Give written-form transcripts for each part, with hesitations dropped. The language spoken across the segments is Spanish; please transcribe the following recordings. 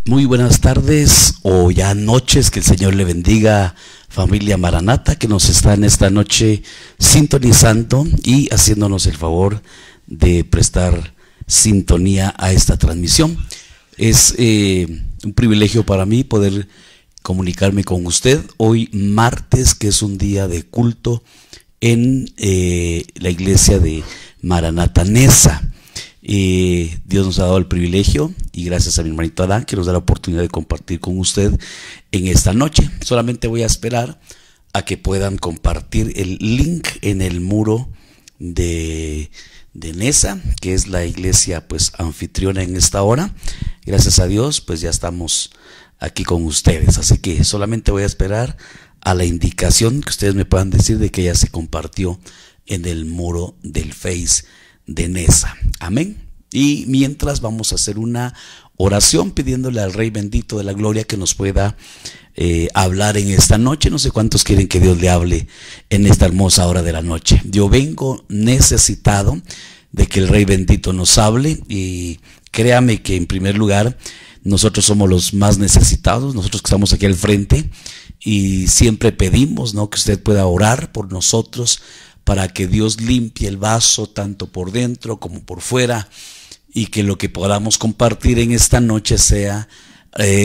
Muy buenas tardes o ya noches, que el Señor le bendiga, familia Maranata, que nos está en esta noche sintonizando y haciéndonos el favor de prestar sintonía a esta transmisión. Es un privilegio para mí poder comunicarme con usted hoy martes, que es un día de culto en la iglesia de Maranata Nesa. Dios nos ha dado el privilegio, y gracias a mi hermanito Adán, que nos da la oportunidad de compartir con usted en esta noche. Solamente voy a esperar a que puedan compartir el link en el muro de Nesa, que es la iglesia pues anfitriona en esta hora. Gracias a Dios pues ya estamos aquí con ustedes, así que solamente voy a esperar a la indicación que ustedes me puedan decir de que ya se compartió en el muro del Face de Nesa. Amén. Y mientras vamos a hacer una oración pidiéndole al Rey bendito de la gloria que nos pueda hablar en esta noche. No sé cuántos quieren que Dios le hable en esta hermosa hora de la noche. Yo vengo necesitado de que el Rey bendito nos hable, y créame que en primer lugar nosotros somos los más necesitados, nosotros que estamos aquí al frente, y siempre pedimos, ¿no?, que usted pueda orar por nosotros para que Dios limpie el vaso tanto por dentro como por fuera, y que lo que podamos compartir en esta noche sea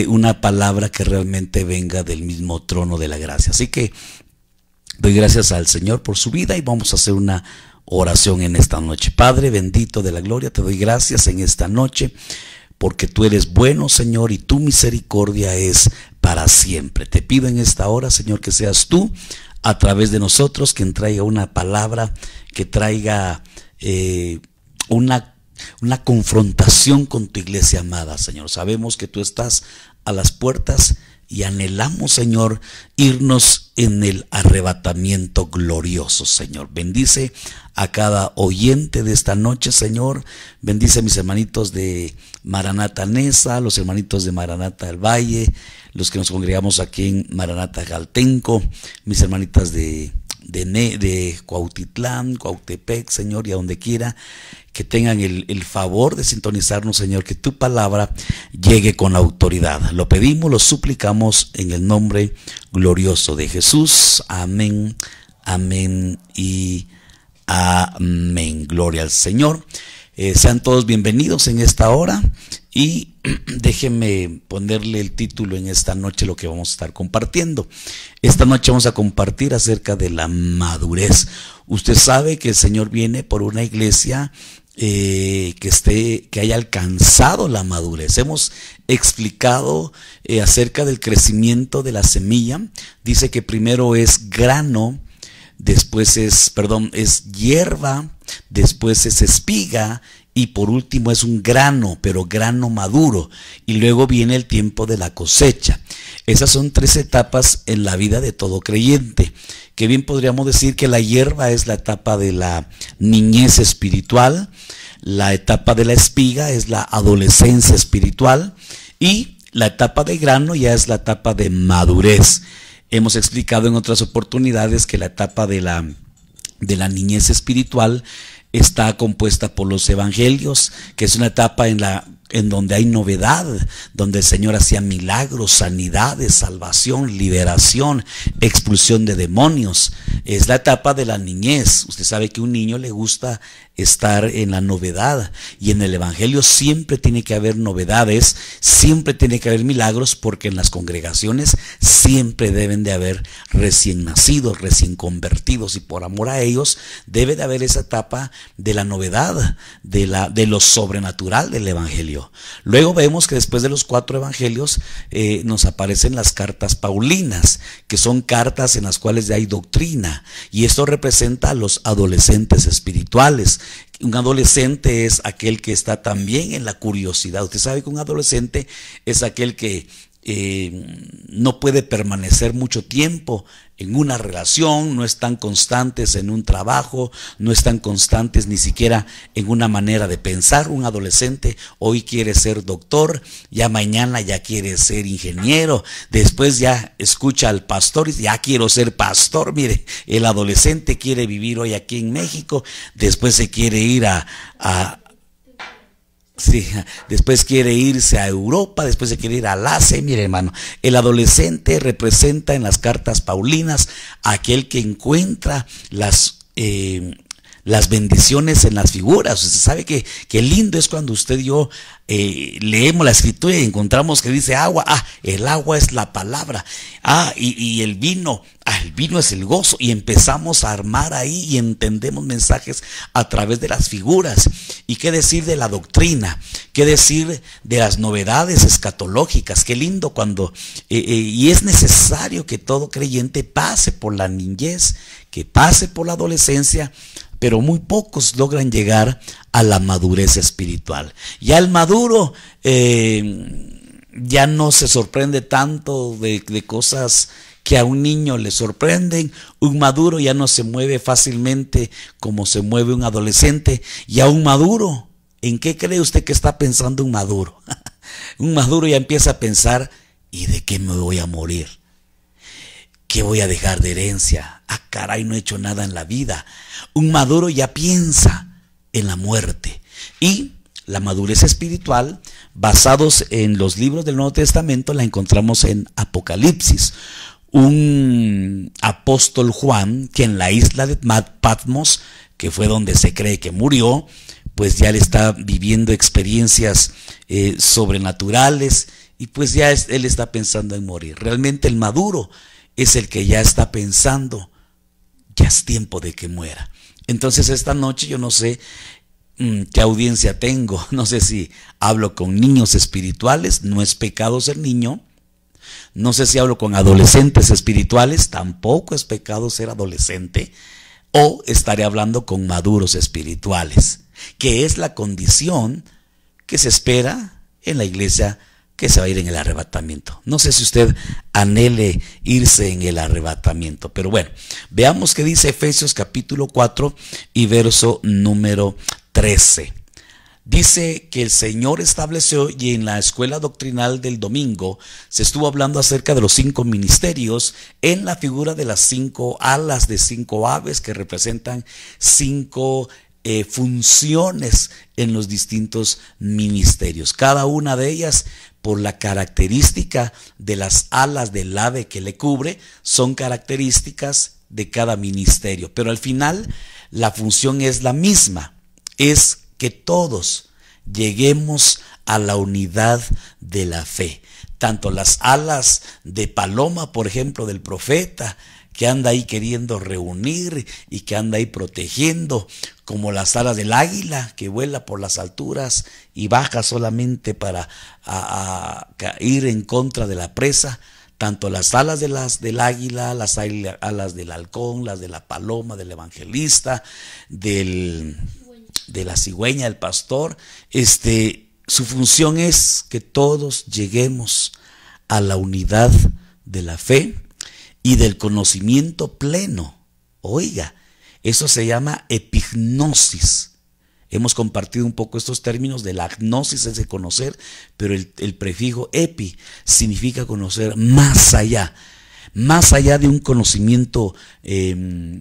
una palabra que realmente venga del mismo trono de la gracia. Así que doy gracias al Señor por su vida y vamos a hacer una oración en esta noche. Padre bendito de la gloria, te doy gracias en esta noche porque tú eres bueno, Señor, y tu misericordia es para siempre. Te pido en esta hora, Señor, que seas tú a través de nosotros quien traiga una palabra, que traiga una confrontación con tu iglesia amada, Señor. Sabemos que tú estás a las puertas y anhelamos, Señor, irnos en el arrebatamiento glorioso, Señor. Bendice a cada oyente de esta noche, Señor. Bendice a mis hermanitos de Maranata Nesa, los hermanitos de Maranata del Valle, los que nos congregamos aquí en Maranata Galtenco, mis hermanitas de Cuautitlán, Cuautepec, Señor, y a donde quiera que tengan el favor de sintonizarnos, Señor, que tu palabra llegue con autoridad. Lo pedimos, lo suplicamos en el nombre glorioso de Jesús. Amén, amén y amén. Gloria al Señor. Sean todos bienvenidos en esta hora, y déjenme ponerle el título en esta noche, lo que vamos a estar compartiendo. Esta noche vamos a compartir acerca de la madurez. Usted sabe que el Señor viene por una iglesia que haya alcanzado la madurez. Hemos explicado acerca del crecimiento de la semilla. Dice que primero es grano, después es hierba, después es espiga, y por último es un grano, pero grano maduro, y luego viene el tiempo de la cosecha. Esas son 3 etapas en la vida de todo creyente, que bien podríamos decir que la hierba es la etapa de la niñez espiritual, la etapa de la espiga es la adolescencia espiritual, y la etapa de grano ya es la etapa de madurez. Hemos explicado en otras oportunidades que la etapa de la niñez espiritual está compuesta por los evangelios, que es una etapa en donde hay novedad, donde el Señor hacía milagros, sanidades, salvación, liberación, expulsión de demonios. Es la etapa de la niñez. Usted sabe que a un niño le gusta estar en la novedad, y en el evangelio siempre tiene que haber novedades, siempre tiene que haber milagros, porque en las congregaciones siempre deben de haber recién nacidos, recién convertidos, y por amor a ellos debe de haber esa etapa de la novedad, de lo sobrenatural del evangelio. Luego vemos que después de los 4 evangelios nos aparecen las cartas paulinas, que son cartas en las cuales hay doctrina, y esto representa a los adolescentes espirituales. Un adolescente es aquel que está también en la curiosidad. Usted sabe que un adolescente es aquel que no puede permanecer mucho tiempo en una relación, no están constantes en un trabajo, no están constantes ni siquiera en una manera de pensar. Un adolescente hoy quiere ser doctor, ya mañana ya quiere ser ingeniero, después ya escucha al pastor y dice, ya quiero ser pastor. Mire, el adolescente quiere vivir hoy aquí en México, después se quiere ir a Sí, después quiere irse a Europa, después se quiere ir al Asia. Mire, hermano, el adolescente representa en las cartas paulinas aquel que encuentra las bendiciones en las figuras. Usted sabe que lindo es cuando usted y yo leemos la escritura y encontramos que dice agua. El agua es la palabra. Y el vino. El vino es el gozo. Y empezamos a armar ahí y entendemos mensajes a través de las figuras. ¿Y qué decir de la doctrina? ¿Qué decir de las novedades escatológicas? Qué lindo cuando... y es necesario que todo creyente pase por la niñez, que pase por la adolescencia, pero muy pocos logran llegar a la madurez espiritual. Ya el maduro ya no se sorprende tanto de cosas que a un niño le sorprenden. Un maduro ya no se mueve fácilmente como se mueve un adolescente. Y a un maduro, ¿en qué cree usted que está pensando un maduro? Un maduro ya empieza a pensar, ¿y de qué me voy a morir? ¿Qué voy a dejar de herencia? Caray, no he hecho nada en la vida. Un maduro ya piensa en la muerte. Y la madurez espiritual, basados en los libros del Nuevo Testamento, la encontramos en Apocalipsis. Un apóstol Juan, que en la isla de Patmos, que fue donde se cree que murió, pues ya le está viviendo experiencias sobrenaturales, y pues ya él está pensando en morir. Realmente el maduro es el que ya está pensando, ya es tiempo de que muera. Entonces esta noche yo no sé qué audiencia tengo, no sé si hablo con niños espirituales, no es pecado ser niño. No sé si hablo con adolescentes espirituales, tampoco es pecado ser adolescente. O estaré hablando con maduros espirituales, que es la condición que se espera en la iglesia que se va a ir en el arrebatamiento. No sé si usted anhele irse en el arrebatamiento, pero bueno, veamos qué dice Efesios capítulo 4 y verso número 13. Dice que el Señor estableció, y en la escuela doctrinal del domingo se estuvo hablando acerca de los 5 ministerios en la figura de las 5 alas de 5 aves que representan 5 funciones en los distintos ministerios. Cada una de ellas, por la característica de las alas del ave que le cubre, son características de cada ministerio. Pero al final la función es la misma, es que todos lleguemos a la unidad de la fe. Tanto las alas de paloma, por ejemplo, del profeta, que anda ahí queriendo reunir y que anda ahí protegiendo, como las alas del águila, que vuela por las alturas y baja solamente para ir en contra de la presa. Tanto las alas del águila, las alas del halcón, las de la paloma, del evangelista, de la cigüeña, el pastor, su función es que todos lleguemos a la unidad de la fe y del conocimiento pleno. Oiga, eso se llama epignosis. Hemos compartido un poco estos términos de la gnosis, es de conocer, pero el prefijo epi significa conocer más allá de un conocimiento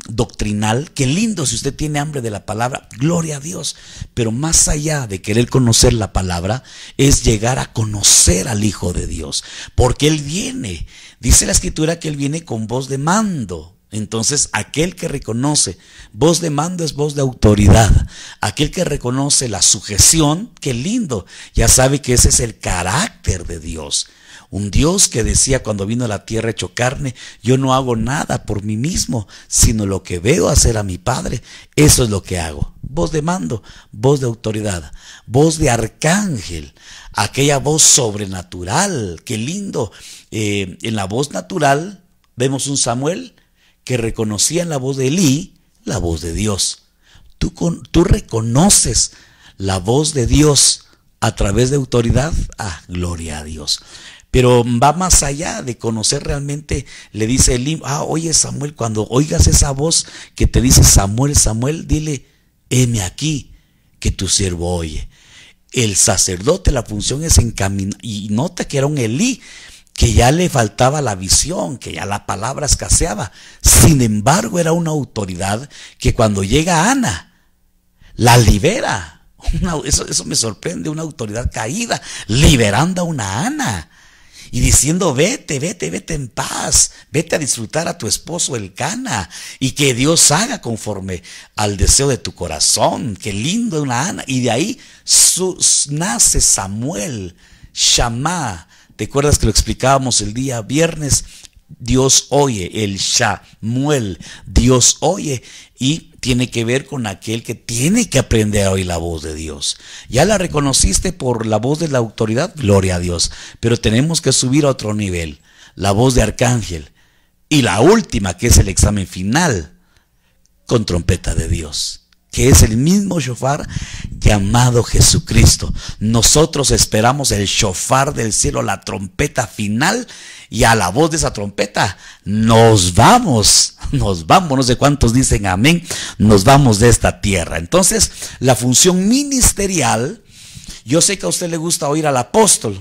doctrinal. Qué lindo si usted tiene hambre de la palabra, gloria a Dios, pero más allá de querer conocer la palabra, es llegar a conocer al Hijo de Dios, porque Él viene, dice la Escritura que Él viene con voz de mando. Entonces, aquel que reconoce voz de mando es voz de autoridad. Aquel que reconoce la sujeción, qué lindo, ya sabe que ese es el carácter de Dios. Un Dios que decía cuando vino a la tierra hecho carne, yo no hago nada por mí mismo, sino lo que veo hacer a mi Padre, eso es lo que hago. Voz de mando, voz de autoridad, voz de arcángel, aquella voz sobrenatural, qué lindo. En la voz natural vemos un Samuel que reconocía en la voz de Elí la voz de Dios. Tú reconoces la voz de Dios a través de autoridad. Gloria a Dios. Pero va más allá de conocer realmente. Le dice Elí, oye Samuel, cuando oigas esa voz que te dice Samuel, Samuel, dile, heme aquí, que tu siervo oye. El sacerdote, la función es encaminar, y nota que era un Elí, que ya le faltaba la visión, que ya la palabra escaseaba. Sin embargo, era una autoridad que cuando llega Ana, la libera. Eso me sorprende, una autoridad caída, liberando a una Ana y diciendo: vete en paz, vete a disfrutar a tu esposo Elcana, y que Dios haga conforme al deseo de tu corazón. Qué lindo una Ana. Y de ahí nace Samuel, Shammah. ¿Te acuerdas que lo explicábamos el día viernes? Dios oye, el Shamuel, Dios oye, y tiene que ver con aquel que tiene que aprender a oír la voz de Dios. Ya la reconociste por la voz de la autoridad, gloria a Dios, pero tenemos que subir a otro nivel, la voz de arcángel, y la última, que es el examen final, con trompeta de Dios, que es el mismo shofar llamado Jesucristo. Nosotros esperamos el shofar del cielo, la trompeta final, y a la voz de esa trompeta nos vamos, no sé cuántos dicen amén, nos vamos de esta tierra. Entonces, la función ministerial, yo sé que a usted le gusta oír al apóstol,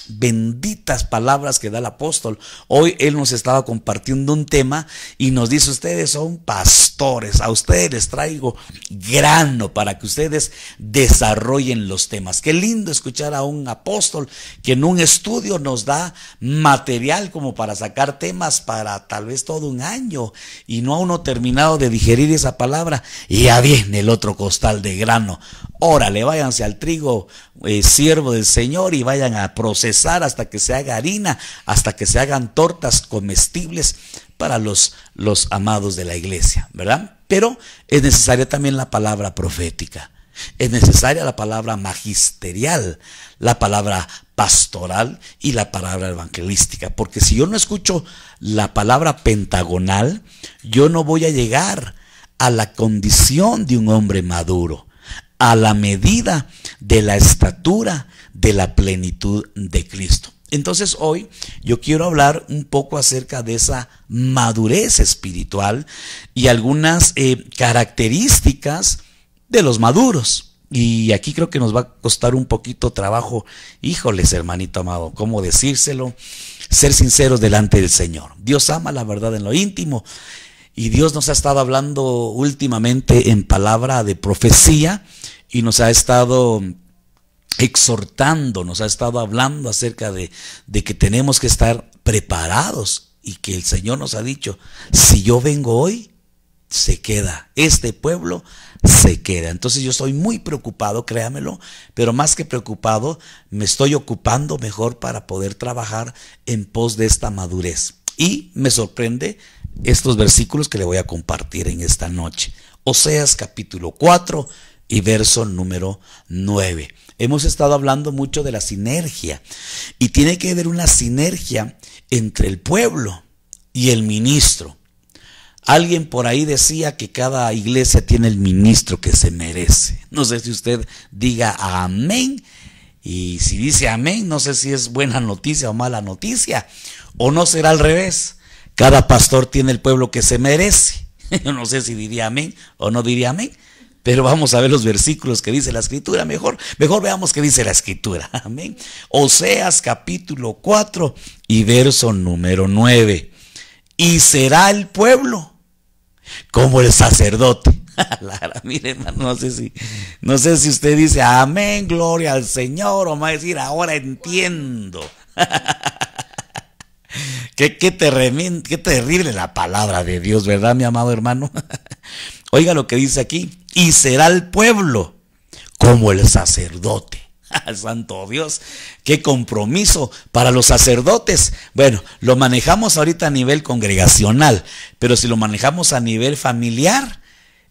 benditas palabras que da el apóstol. Hoy él nos estaba compartiendo un tema y nos dice: ustedes son pastores, a ustedes les traigo grano para que ustedes desarrollen los temas. Qué lindo escuchar a un apóstol que en un estudio nos da material como para sacar temas para tal vez todo un año, y no a uno terminado de digerir esa palabra y ya viene el otro costal de grano. Órale, váyanse al trigo, siervo del Señor, y vayan a procesar hasta que se haga harina, hasta que se hagan tortas comestibles para los amados de la iglesia, ¿verdad? Pero es necesaria también la palabra profética, es necesaria la palabra magisterial, la palabra pastoral y la palabra evangelística, porque si yo no escucho la palabra pentagonal, yo no voy a llegar a la condición de un hombre maduro, a la medida de la estatura de la plenitud de Cristo. Entonces hoy yo quiero hablar un poco acerca de esa madurez espiritual y algunas características de los maduros. Y aquí creo que nos va a costar un poquito trabajo, híjoles, hermanito amado, cómo decírselo, ser sinceros delante del Señor. Dios ama la verdad en lo íntimo, y Dios nos ha estado hablando últimamente en palabra de profecía, y nos ha estado exhortando, nos ha estado hablando acerca de que tenemos que estar preparados, y que el Señor nos ha dicho: si yo vengo hoy, se queda, este pueblo se queda. Entonces yo estoy muy preocupado, créamelo, pero más que preocupado, me estoy ocupando mejor para poder trabajar en pos de esta madurez. Y me sorprende estos versículos que le voy a compartir en esta noche. Oseas capítulo 4 y verso número 9. Hemos estado hablando mucho de la sinergia, y tiene que haber una sinergia entre el pueblo y el ministro. Alguien por ahí decía que cada iglesia tiene el ministro que se merece. No sé si usted diga amén, y si dice amén, no sé si es buena noticia o mala noticia, o no será al revés. Cada pastor tiene el pueblo que se merece. Yo no sé si diría amén o no diría amén, pero vamos a ver los versículos que dice la Escritura. Mejor veamos qué dice la Escritura. Amén. Oseas capítulo 4 y verso número 9. Y será el pueblo como el sacerdote. Mire, hermano, no sé si usted dice amén, gloria al Señor, o me va a decir: ahora entiendo. Qué terrible la palabra de Dios, ¿verdad, mi amado hermano? Oiga lo que dice aquí: y será el pueblo como el sacerdote. Santo Dios, qué compromiso para los sacerdotes. Bueno, lo manejamos ahorita a nivel congregacional, pero si lo manejamos a nivel familiar,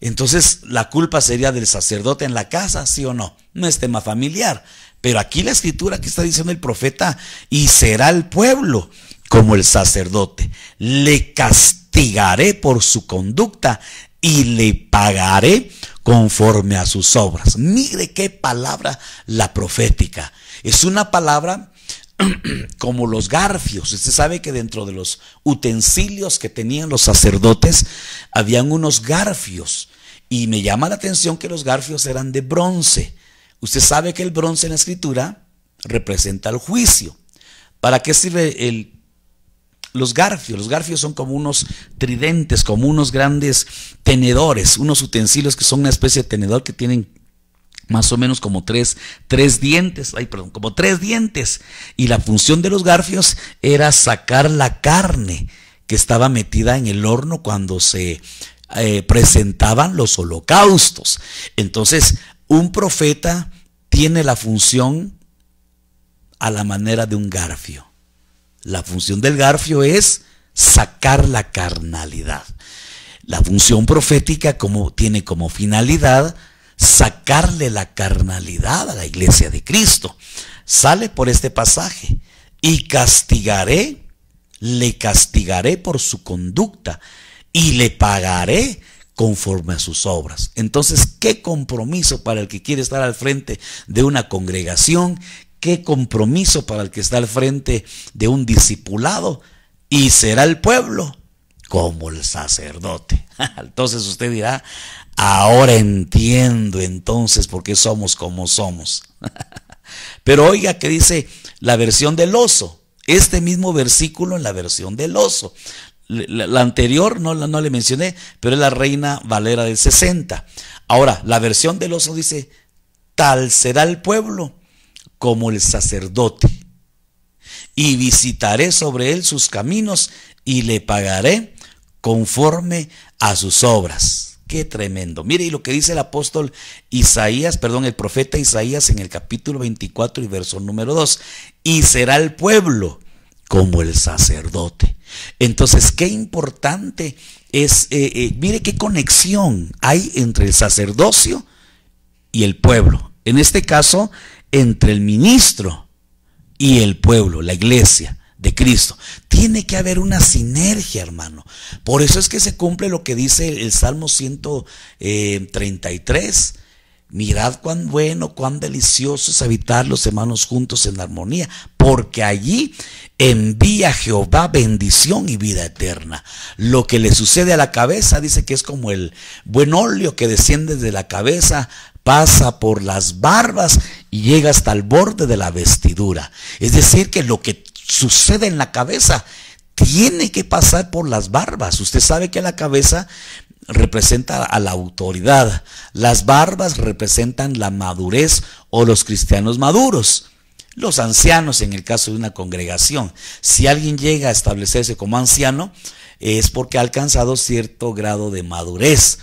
entonces la culpa sería del sacerdote en la casa, ¿sí o no? No es tema familiar, pero aquí la Escritura, que está diciendo el profeta: y será el pueblo como el sacerdote, le castigaré por su conducta y le pagaré conforme a sus obras. Mire qué palabra la profética. Es una palabra como los garfios. Usted sabe que dentro de los utensilios que tenían los sacerdotes habían unos garfios, y me llama la atención que los garfios eran de bronce. Usted sabe que el bronce en la Escritura representa el juicio. ¿Para qué sirve los garfios? Los garfios son como unos tridentes, como unos grandes tenedores, unos utensilios que son una especie de tenedor que tienen más o menos como tres dientes, como 3 dientes. Y la función de los garfios era sacar la carne que estaba metida en el horno cuando se presentaban los holocaustos. Entonces, un profeta tiene la función a la manera de un garfio. La función del garfio es sacar la carnalidad. La función profética tiene como finalidad sacarle la carnalidad a la iglesia de Cristo. Sale por este pasaje: y le castigaré por su conducta y le pagaré conforme a sus obras. Entonces, qué compromiso para el que quiere estar al frente de una congregación, qué compromiso para el que está al frente de un discipulado. Y será el pueblo como el sacerdote. Entonces usted dirá: ahora entiendo entonces por qué somos como somos. Pero oiga que dice la versión del oso, este mismo versículo en la versión del oso. La anterior no le mencioné, pero es la Reina Valera del 60. Ahora, la versión del oso dice: tal será el pueblo como el sacerdote, y visitaré sobre él sus caminos y le pagaré conforme a sus obras. Qué tremendo. Mire, y lo que dice el el profeta Isaías en el capítulo 24 y verso número 2: y será el pueblo como el sacerdote. Entonces, qué importante es, mire qué conexión hay entre el sacerdocio y el pueblo. En este caso, entre el ministro y el pueblo, la iglesia de Cristo. Tiene que haber una sinergia, hermano. Por eso es que se cumple lo que dice el Salmo 133. Mirad cuán bueno, cuán delicioso es habitar los hermanos juntos en armonía, porque allí envía Jehová bendición y vida eterna. Lo que le sucede a la cabeza, dice que es como el buen óleo que desciende de la cabeza, pasa por las barbas y llega hasta el borde de la vestidura. Es decir, que lo que sucede en la cabeza tiene que pasar por las barbas. Usted sabe que la cabeza representa a la autoridad, las barbas representan la madurez o los cristianos maduros, los ancianos en el caso de una congregación. Si alguien llega a establecerse como anciano, es porque ha alcanzado cierto grado de madurez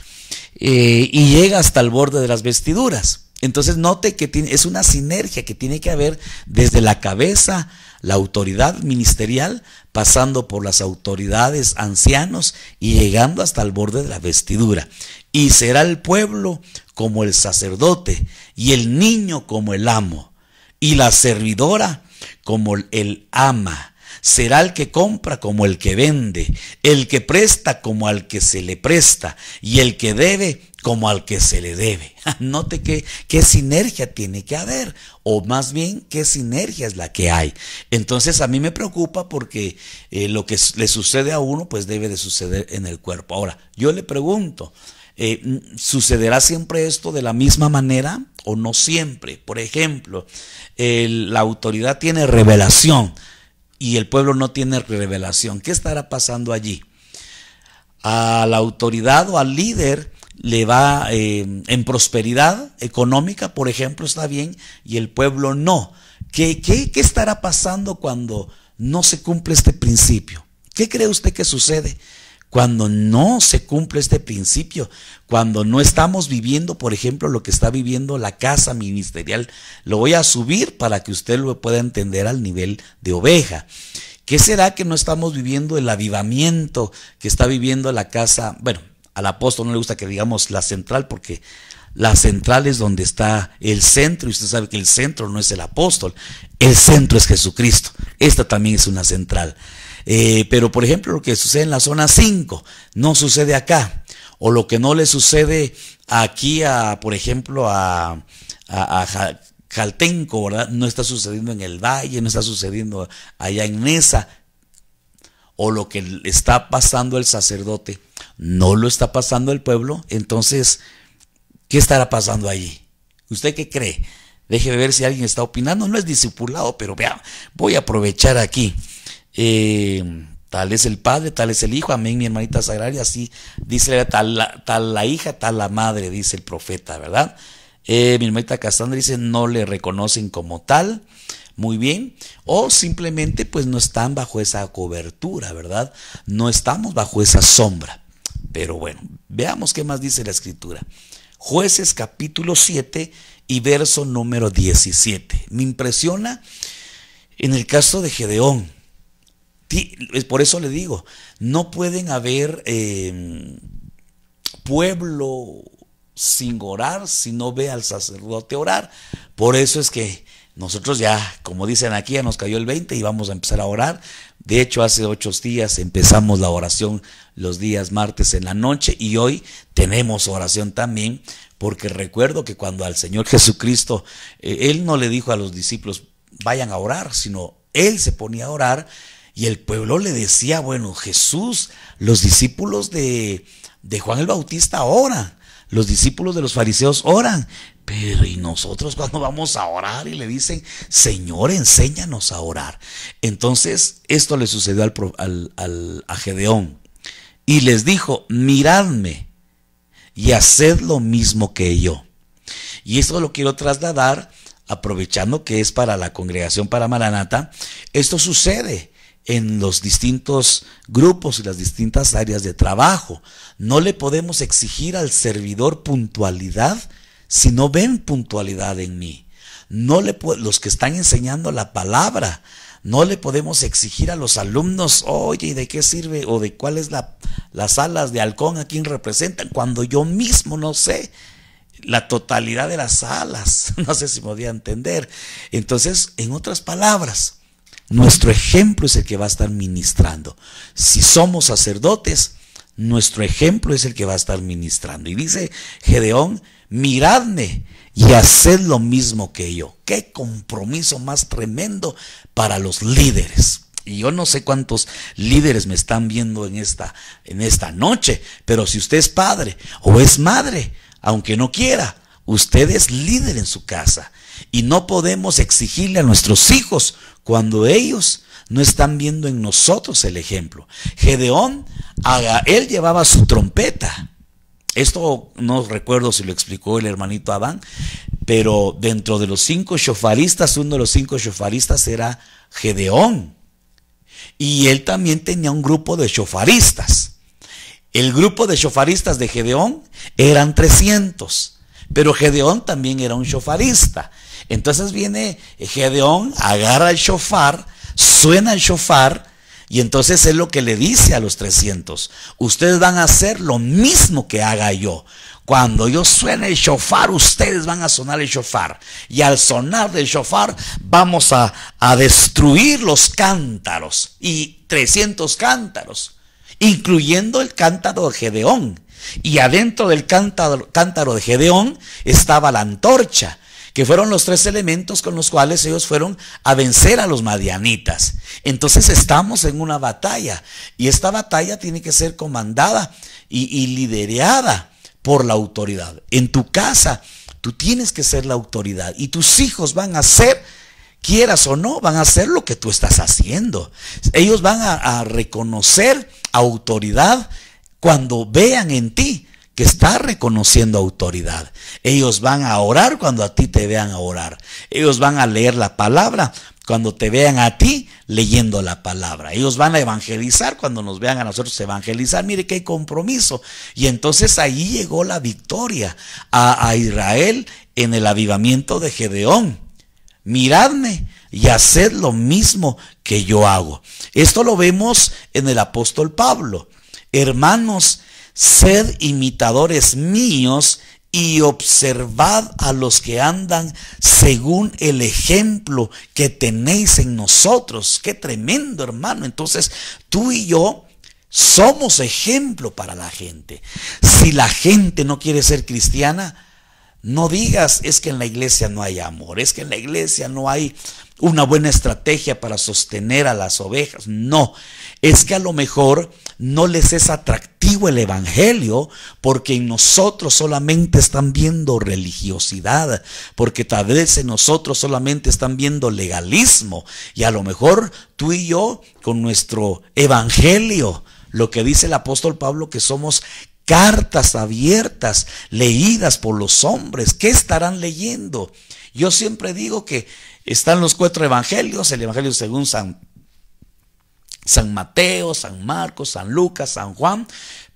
y llega hasta el borde de las vestiduras. Entonces note que es una sinergia que tiene que haber desde la cabeza, la autoridad ministerial, pasando por las autoridades ancianos y llegando hasta el borde de la vestidura. Y será el pueblo como el sacerdote, y el niño como el amo, y la servidora como el ama. Será el que compra como el que vende, el que presta como al que se le presta, y el que debe como al que se le debe. Note qué sinergia tiene que haber, o más bien qué sinergia es la que hay. Entonces a mí me preocupa porque lo que le sucede a uno pues debe de suceder en el cuerpo. Ahora, yo le pregunto, ¿sucederá siempre esto de la misma manera o no siempre? Por ejemplo, la autoridad tiene revelación y el pueblo no tiene revelación. ¿Qué estará pasando allí? A la autoridad o al líder le va en prosperidad económica, por ejemplo, está bien, y el pueblo no. ¿Qué estará pasando cuando no se cumple este principio? ¿Qué cree usted que sucede cuando no se cumple este principio? Cuando no estamos viviendo, por ejemplo, lo que está viviendo la casa ministerial. Lo voy a subir para que usted lo pueda entender al nivel de oveja. ¿Qué será que no estamos viviendo el avivamiento que está viviendo la casa? Bueno, al apóstol no le gusta que digamos la central, porque la central es donde está el centro, y usted sabe que el centro no es el apóstol, el centro es Jesucristo. Esta también es una central. Pero por ejemplo, lo que sucede en la zona 5 no sucede acá, o lo que no le sucede aquí por ejemplo a Jaltenco, ¿verdad? No está sucediendo en el Valle, no está sucediendo allá en Nesa, o lo que le está pasando el sacerdote no lo está pasando el pueblo. Entonces, ¿qué estará pasando allí? ¿Usted qué cree? Déjeme ver si alguien está opinando. No es discipulado, pero vea, voy a aprovechar aquí. Tal es el padre, tal es el hijo, amén, mi hermanita sagraria, así dice, tal la hija, tal la madre, dice el profeta, ¿verdad? Mi hermanita Cassandra dice, no le reconocen como tal. Muy bien. O simplemente pues no están bajo esa cobertura, ¿verdad? No estamos bajo esa sombra. Pero bueno, veamos qué más dice la escritura. Jueces capítulo 7 y verso número 17. Me impresiona en el caso de Gedeón. Por eso le digo, no pueden haber pueblo sin orar si no ve al sacerdote orar. Por eso es que nosotros ya, como dicen aquí, ya nos cayó el 20 y vamos a empezar a orar. De hecho, hace 8 días empezamos la oración los días martes en la noche y hoy tenemos oración también, porque recuerdo que cuando al Señor Jesucristo, Él no le dijo a los discípulos, vayan a orar, sino Él se ponía a orar y el pueblo le decía, bueno, Jesús, los discípulos de Juan el Bautista oran, los discípulos de los fariseos oran, pero ¿y nosotros cuando vamos a orar? Y le dicen, Señor, enséñanos a orar. Entonces esto le sucedió a Gedeón y les dijo, miradme y haced lo mismo que yo. Y esto lo quiero trasladar, aprovechando que es para la congregación para Maranata. Esto sucede en los distintos grupos y las distintas áreas de trabajo. No le podemos exigir al servidor puntualidad si no ven puntualidad en mí. Los que están enseñando la palabra, no le podemos exigir a los alumnos, oye, ¿y de qué sirve? O de cuál es las alas de halcón, a quién representan, cuando yo mismo no sé la totalidad de las alas. No sé si me voy a entender. Entonces, en otras palabras, nuestro ejemplo es el que va a estar ministrando. Si somos sacerdotes, nuestro ejemplo es el que va a estar ministrando. Y dice Gedeón, miradme y haced lo mismo que yo. Qué compromiso más tremendo para los líderes. Y yo no sé cuántos líderes me están viendo en esta noche, pero si usted es padre o es madre, aunque no quiera, usted es líder en su casa. Y no podemos exigirle a nuestros hijos cuando ellos no están viendo en nosotros el ejemplo. Gedeón, él llevaba su trompeta. Esto no recuerdo si lo explicó el hermanito Adán, pero dentro de los 5 shofaristas, uno de los 5 shofaristas era Gedeón. Y él también tenía un grupo de shofaristas. El grupo de shofaristas de Gedeón eran 300, pero Gedeón también era un shofarista. Entonces viene Gedeón, agarra el shofar, suena el shofar, y entonces es lo que le dice a los 300, ustedes van a hacer lo mismo que haga yo. Cuando yo suene el shofar, ustedes van a sonar el shofar. Y al sonar del shofar, vamos a destruir los cántaros. Y 300 cántaros, incluyendo el cántaro de Gedeón. Y adentro del cántaro de Gedeón estaba la antorcha, que fueron los 3 elementos con los cuales ellos fueron a vencer a los madianitas. Entonces estamos en una batalla, y esta batalla tiene que ser comandada y liderada por la autoridad. En tu casa, tú tienes que ser la autoridad, y tus hijos van a ser, quieras o no, van a hacer lo que tú estás haciendo. Ellos van a reconocer autoridad cuando vean en ti que estás reconociendo autoridad. Ellos van a orar cuando a ti te vean a orar. Ellos van a leer la palabra cuando te vean a ti leyendo la palabra. Ellos van a evangelizar cuando nos vean a nosotros evangelizar. Mire qué compromiso. Y entonces ahí llegó la victoria a Israel en el avivamiento de Gedeón. Miradme y haced lo mismo que yo hago. Esto lo vemos en el apóstol Pablo. Hermanos, sed imitadores míos y observad a los que andan según el ejemplo que tenéis en nosotros. Qué tremendo, hermano. Entonces, tú y yo somos ejemplo para la gente. Si la gente no quiere ser cristiana, no digas, es que en la iglesia no hay amor, es que en la iglesia no hay una buena estrategia para sostener a las ovejas. No, es que a lo mejor no les es atractivo el evangelio, porque en nosotros solamente están viendo religiosidad, porque tal vez en nosotros solamente están viendo legalismo, y a lo mejor tú y yo con nuestro evangelio, lo que dice el apóstol Pablo, que somos cartas abiertas, leídas por los hombres. ¿Qué estarán leyendo? Yo siempre digo que están los 4 evangelios, el evangelio según San Mateo, San Marcos, San Lucas, San Juan,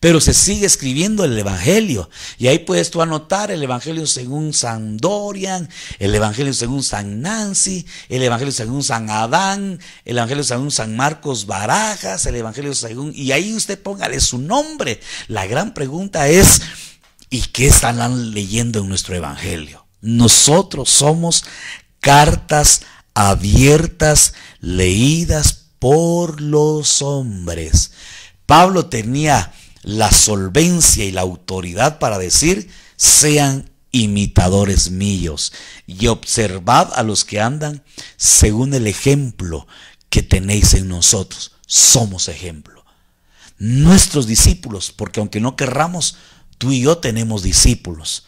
pero se sigue escribiendo el evangelio. Y ahí puedes tú anotar el evangelio según San Dorian, el evangelio según San Nancy, el evangelio según San Adán, el evangelio según San Marcos Barajas, el evangelio según... Y ahí usted póngale su nombre. La gran pregunta es, ¿y qué están leyendo en nuestro evangelio? Nosotros somos cartas abiertas, leídas por los hombres. Pablo tenía la solvencia y la autoridad para decir: sean imitadores míos y observad a los que andan según el ejemplo que tenéis en nosotros. Somos ejemplo. Nuestros discípulos, porque aunque no querramos, tú y yo tenemos discípulos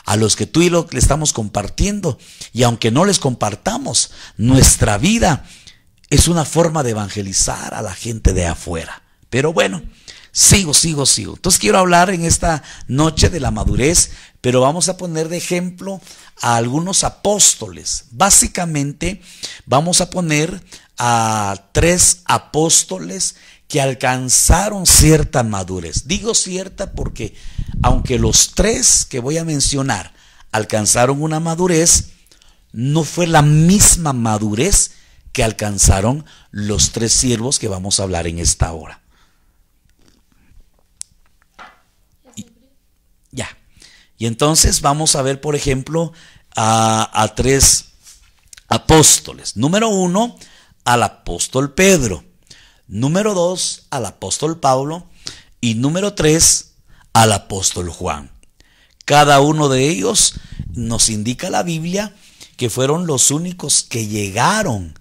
a los que tú y yo le estamos compartiendo, y aunque no les compartamos, nuestra vida es una forma de evangelizar a la gente de afuera. Pero bueno, sigo. Entonces quiero hablar en esta noche de la madurez, pero vamos a poner de ejemplo a algunos apóstoles. Básicamente vamos a poner a 3 apóstoles que alcanzaron cierta madurez. Digo cierta porque aunque los 3 que voy a mencionar alcanzaron una madurez, no fue la misma madurez que alcanzaron los 3 siervos que vamos a hablar en esta hora. Y entonces vamos a ver, por ejemplo, a 3 apóstoles. Número 1, al apóstol Pedro. Número 2, al apóstol Pablo. Y número 3, al apóstol Juan. Cada uno de ellos nos indica la Biblia que fueron los únicos que llegaron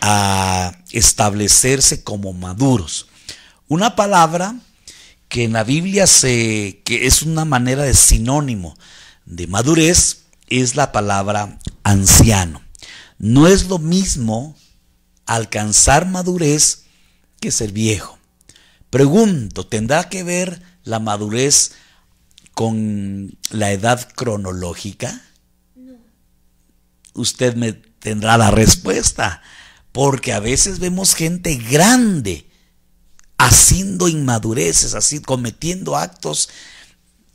a establecerse como maduros. Una palabra que en la Biblia que es una manera de sinónimo de madurez, es la palabra anciano. No es lo mismo alcanzar madurez que ser viejo. Pregunto, ¿tendrá que ver la madurez con la edad cronológica? No. Usted me tendrá la respuesta, porque a veces vemos gente grande haciendo inmadureces, así cometiendo actos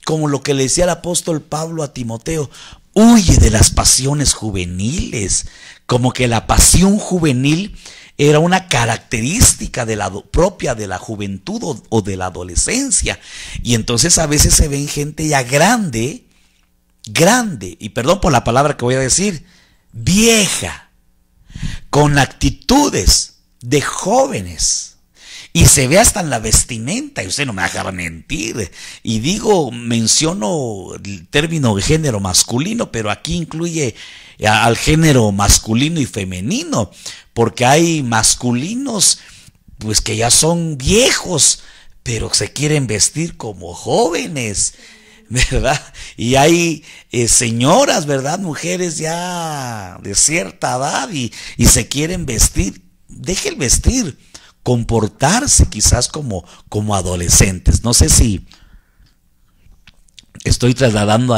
como lo que le decía el apóstol Pablo a Timoteo: huye de las pasiones juveniles. Como que la pasión juvenil era una característica propia de la juventud o de la adolescencia. Y entonces a veces se ven gente ya grande, y perdón por la palabra que voy a decir, vieja, con actitudes de jóvenes. Y se ve hasta en la vestimenta, y usted no me dejará mentir. Y menciono el término de género masculino, pero aquí incluye al género masculino y femenino, porque hay masculinos pues que ya son viejos, pero se quieren vestir como jóvenes, ¿verdad? Y hay señoras, ¿verdad? Mujeres ya de cierta edad y se quieren vestir. Deje el vestir, comportarse quizás como adolescentes. No sé si estoy trasladando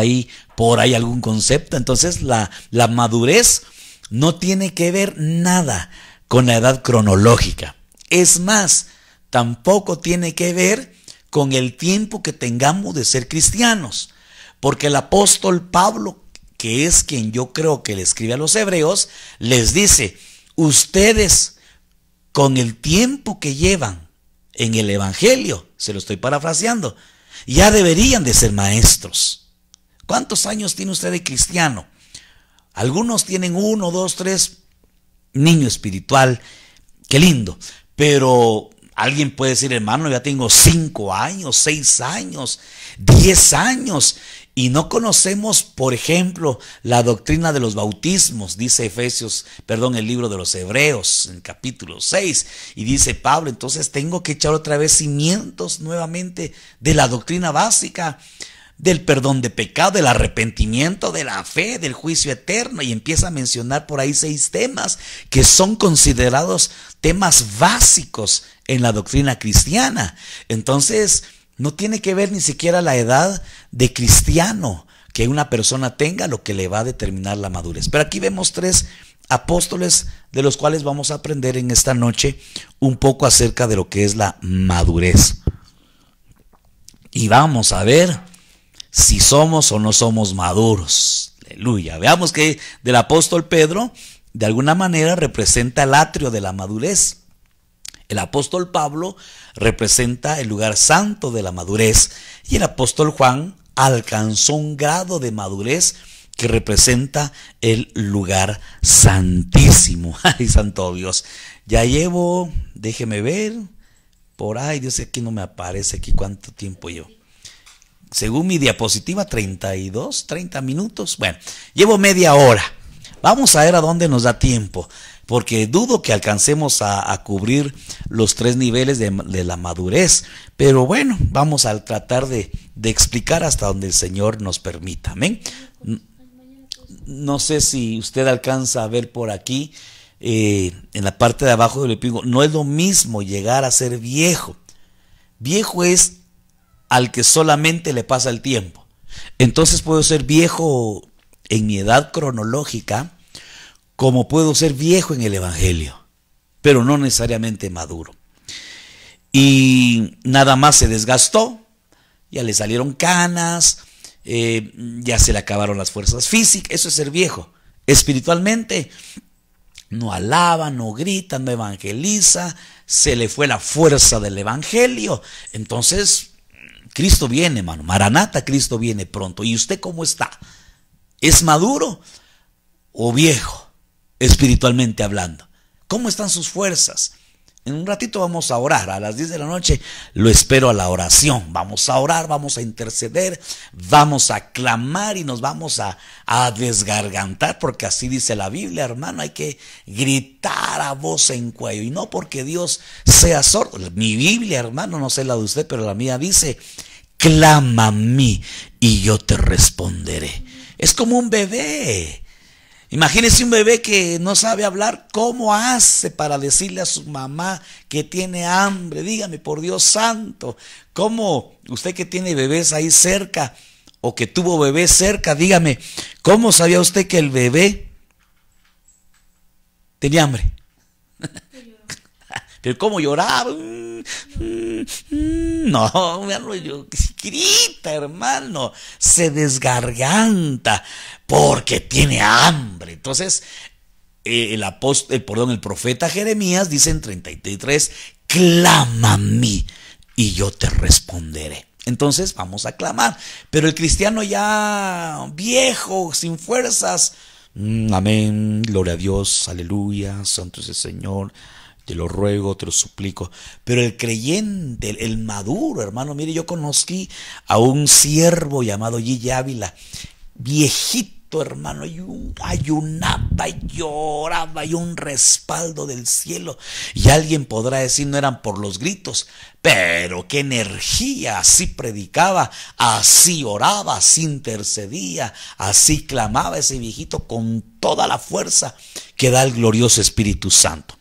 por ahí algún concepto. Entonces la madurez no tiene que ver nada con la edad cronológica. Es más, tampoco tiene que ver con el tiempo que tengamos de ser cristianos. Porque el apóstol Pablo, que es quien yo creo que le escribe a los hebreos, les dice: ustedes, con el tiempo que llevan en el evangelio, se lo estoy parafraseando, ya deberían de ser maestros. ¿Cuántos años tiene usted de cristiano? Algunos tienen 1, 2, 3, niño espiritual, qué lindo. Pero alguien puede decir: hermano, ya tengo 5 años, 6 años, 10 años. Y no conocemos, por ejemplo, la doctrina de los bautismos. Dice el libro de los Hebreos, en capítulo 6. Y dice Pablo: entonces tengo que echar otra vez cimientos nuevamente de la doctrina básica, del perdón de pecado, del arrepentimiento, de la fe, del juicio eterno. Y empieza a mencionar por ahí 6 temas que son considerados temas básicos en la doctrina cristiana. Entonces, No tiene que ver ni siquiera la edad de cristiano que una persona tenga lo que le va a determinar la madurez. Pero aquí vemos 3 apóstoles de los cuales vamos a aprender en esta noche un poco acerca de lo que es la madurez. Y vamos a ver si somos o no somos maduros. Aleluya. Veamos que del apóstol Pedro, de alguna manera representa el atrio de la madurez. El apóstol Pablo representa el lugar santo de la madurez. Y el apóstol Juan alcanzó un grado de madurez que representa el lugar santísimo. Ay, santo Dios. Ya llevo, déjeme ver, por ahí, Dios, aquí no me aparece aquí cuánto tiempo llevo. Según mi diapositiva, 30 minutos. Bueno, llevo media hora. Vamos a ver a dónde nos da tiempo, porque dudo que alcancemos a cubrir los 3 niveles de la madurez. Pero bueno, vamos a tratar de explicar hasta donde el Señor nos permita. Amén. No sé si usted alcanza a ver por aquí, en la parte de abajo del epígrafe, no es lo mismo llegar a ser viejo. Viejo es al que solamente le pasa el tiempo. Entonces puedo ser viejo en mi edad cronológica, como puedo ser viejo en el evangelio, pero no necesariamente maduro. Y nada más se desgastó, ya le salieron canas, ya se le acabaron las fuerzas físicas. Eso es ser viejo. Espiritualmente no alaba, no grita, no evangeliza, se le fue la fuerza del evangelio. Entonces Cristo viene, hermano. Maranata, Cristo viene pronto. ¿Y usted cómo está? ¿Es maduro o viejo, espiritualmente hablando? ¿Cómo están sus fuerzas? En un ratito vamos a orar, a las 10 de la noche lo espero a la oración. Vamos a orar, vamos a interceder, vamos a clamar y nos vamos a desgargantar, porque así dice la Biblia, hermano. Hay que gritar a voz en cuello, y no porque Dios sea sordo. Mi Biblia, hermano, no sé la de usted, pero la mía dice: clama a mí y yo te responderé. Es como un bebé. Imagínese un bebé que no sabe hablar, ¿cómo hace para decirle a su mamá que tiene hambre? Dígame, por Dios santo, ¿cómo usted que tiene bebés ahí cerca o que tuvo bebés cerca, dígame, ¿cómo sabía usted que el bebé tenía hambre? Pero cómo lloraba. No, yo grita, hermano, se desgarganta porque tiene hambre. Entonces, el profeta Jeremías dice en 33, clama a mí y yo te responderé. Entonces vamos a clamar. Pero el cristiano ya viejo, sin fuerzas, amén, gloria a Dios, aleluya, santo es el Señor, te lo ruego, te lo suplico. Pero el creyente, el maduro, hermano, mire, yo conocí a un siervo llamado Gigi Ávila, viejito, hermano, y ayunaba, y lloraba, y un respaldo del cielo. Y alguien podrá decir, no eran por los gritos, pero qué energía, así predicaba, así oraba, así intercedía, así clamaba ese viejito con toda la fuerza que da el glorioso Espíritu Santo.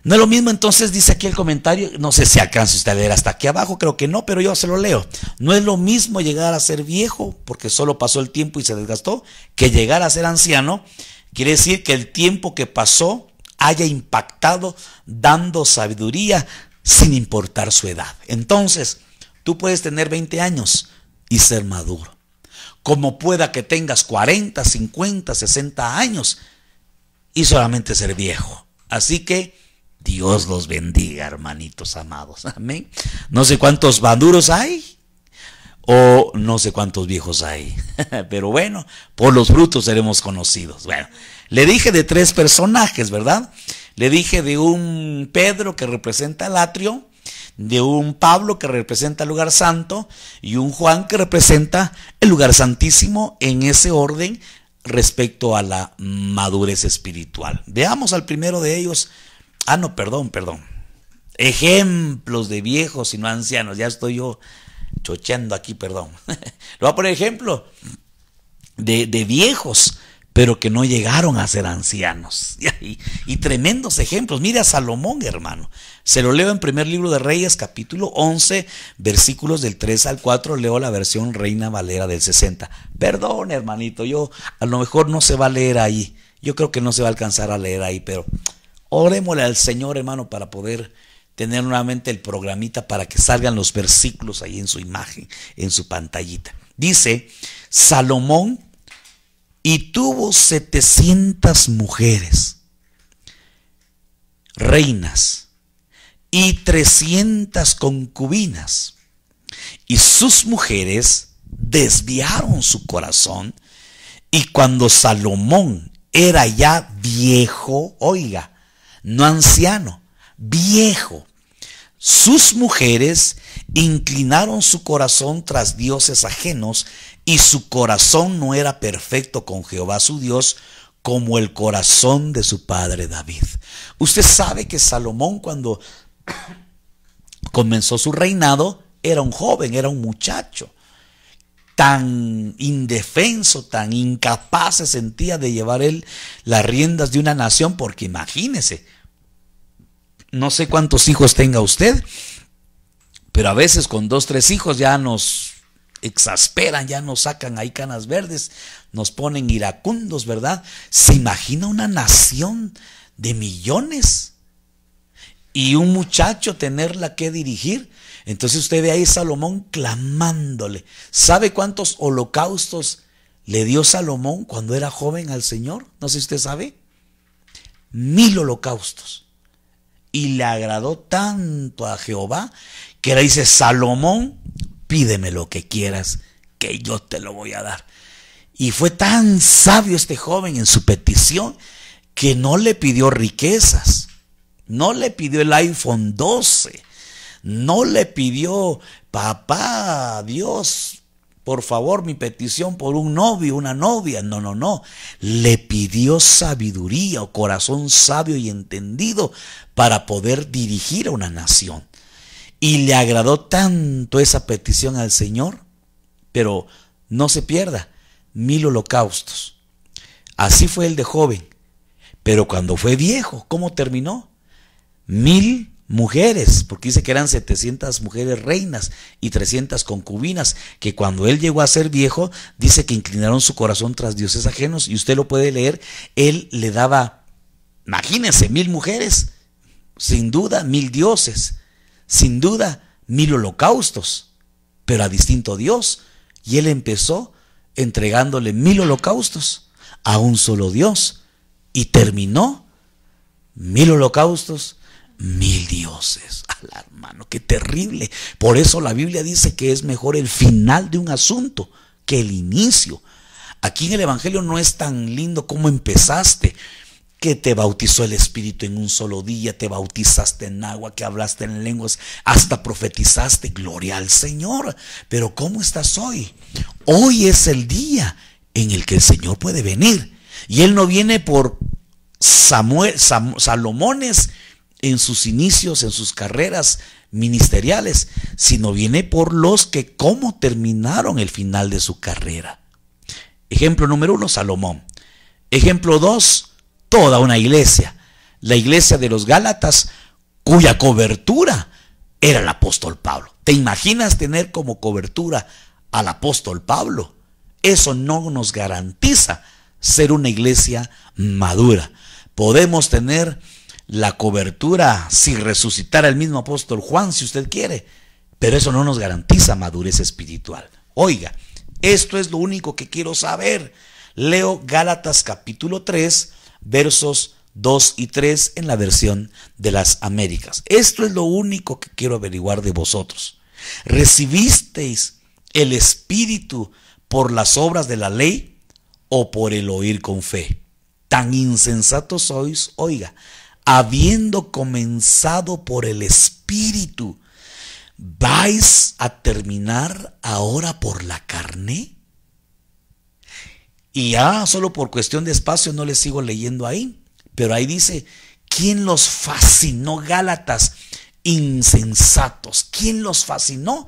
No es lo mismo, entonces dice aquí el comentario, no sé si alcanza usted a leer hasta aquí abajo, creo que no, pero yo se lo leo. No es lo mismo llegar a ser viejo, porque solo pasó el tiempo y se desgastó, que llegar a ser anciano. Quiere decir que el tiempo que pasó haya impactado, dando sabiduría sin importar su edad. Entonces, tú puedes tener 20 años y ser maduro, como pueda que tengas 40, 50, 60 años y solamente ser viejo. Así que Dios los bendiga, hermanitos amados. Amén. No sé cuántos maduros hay o no sé cuántos viejos hay. Pero bueno, por los frutos seremos conocidos. Bueno, le dije de 3 personajes, ¿verdad? Le dije de un Pedro que representa el atrio, de un Pablo que representa el lugar santo y un Juan que representa el lugar santísimo, en ese orden respecto a la madurez espiritual. Veamos al primero de ellos. Perdón. Ejemplos de viejos y no ancianos. Ya estoy yo chocheando aquí, perdón. Le voy a poner ejemplo de viejos, pero que no llegaron a ser ancianos. Y tremendos ejemplos. Mira a Salomón, hermano. Se lo leo en primer libro de Reyes, capítulo 11, versículos del 3 al 4. Leo la versión Reina Valera del 60. Perdón, hermanito, a lo mejor no se va a leer ahí. Yo creo que no se va a alcanzar a leer ahí, pero orémosle al Señor, hermano, para poder tener nuevamente el programita, para que salgan los versículos ahí en su imagen, en su pantallita. Dice, Salomón, y tuvo 700 mujeres, reinas, y 300 concubinas, y sus mujeres desviaron su corazón, y cuando Salomón era ya viejo, oiga, no anciano, viejo, sus mujeres inclinaron su corazón tras dioses ajenos, y su corazón no era perfecto con Jehová su Dios, como el corazón de su padre David. Usted sabe que Salomón, cuando comenzó su reinado, era un joven, era un muchacho, tan indefenso, tan incapaz se sentía de llevar él las riendas de una nación, porque imagínese, no sé cuántos hijos tenga usted, pero a veces con 2, 3 hijos ya nos exasperan, ya nos sacan ahí canas verdes, nos ponen iracundos, ¿verdad? ¿Se imagina una nación de millones y un muchacho tenerla que dirigir? Entonces usted ve ahí Salomón clamándole. ¿Sabe cuántos holocaustos le dio Salomón cuando era joven al Señor? No sé si usted sabe. 1000 holocaustos. Y le agradó tanto a Jehová que le dice, Salomón, pídeme lo que quieras, que yo te lo voy a dar. Y fue tan sabio este joven en su petición que no le pidió riquezas, no le pidió el iPhone 12, no le pidió, papá, Dios, por favor, mi petición por un novio, una novia. No. Le pidió sabiduría o corazón sabio y entendido para poder dirigir a una nación. Y le agradó tanto esa petición al Señor, pero no se pierda, 1000 holocaustos. Así fue el de joven. Pero cuando fue viejo, ¿cómo terminó? 1000 mujeres, porque dice que eran 700 mujeres reinas y 300 concubinas, que cuando él llegó a ser viejo, dice que inclinaron su corazón tras dioses ajenos, y usted lo puede leer. Él le daba, imagínense, 1000 mujeres, sin duda 1000 dioses, sin duda 1000 holocaustos, pero a distinto Dios. Y él empezó entregándole 1000 holocaustos a un solo Dios, y terminó 1000 holocaustos, 1000 dioses. Ala, hermano, qué terrible. Por eso la Biblia dice que es mejor el final de un asunto que el inicio. Aquí en el Evangelio no es tan lindo como empezaste, que te bautizó el Espíritu en un solo día, te bautizaste en agua, que hablaste en lenguas, hasta profetizaste, gloria al Señor. Pero ¿cómo estás hoy? Hoy es el día en el que el Señor puede venir, y Él no viene por Salomones en sus inicios, en sus carreras ministeriales, sino viene por los que cómo terminaron el final de su carrera. Ejemplo número 1, Salomón. Ejemplo 2, toda una iglesia, la iglesia de los Gálatas, cuya cobertura era el apóstol Pablo. ¿Te imaginas tener como cobertura al apóstol Pablo? Eso no nos garantiza ser una iglesia madura. Podemos tener la cobertura si resucitara el mismo apóstol Juan, si usted quiere, pero eso no nos garantiza madurez espiritual. Oiga, esto es lo único que quiero saber. Leo Gálatas capítulo 3, versos 2 y 3 en la versión de las Américas. Esto es lo único que quiero averiguar de vosotros. ¿Recibisteis el Espíritu por las obras de la ley o por el oír con fe? Tan insensatos sois, oiga, habiendo comenzado por el Espíritu, ¿vais a terminar ahora por la carne? Y ya solo por cuestión de espacio no les sigo leyendo ahí, pero ahí dice, ¿quién los fascinó, Gálatas insensatos? ¿Quién los fascinó?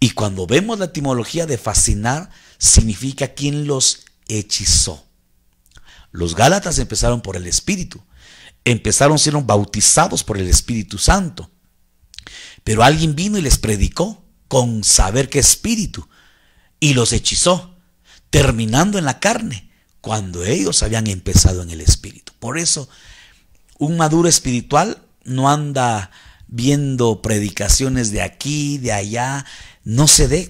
Y cuando vemos la etimología de fascinar, significa ¿quién los hechizó? Los Gálatas empezaron por el Espíritu. Siendo bautizados por el Espíritu Santo. Pero alguien vino y les predicó con saber qué espíritu y los hechizó, terminando en la carne, cuando ellos habían empezado en el Espíritu. Por eso, un maduro espiritual no anda viendo predicaciones de aquí, de allá,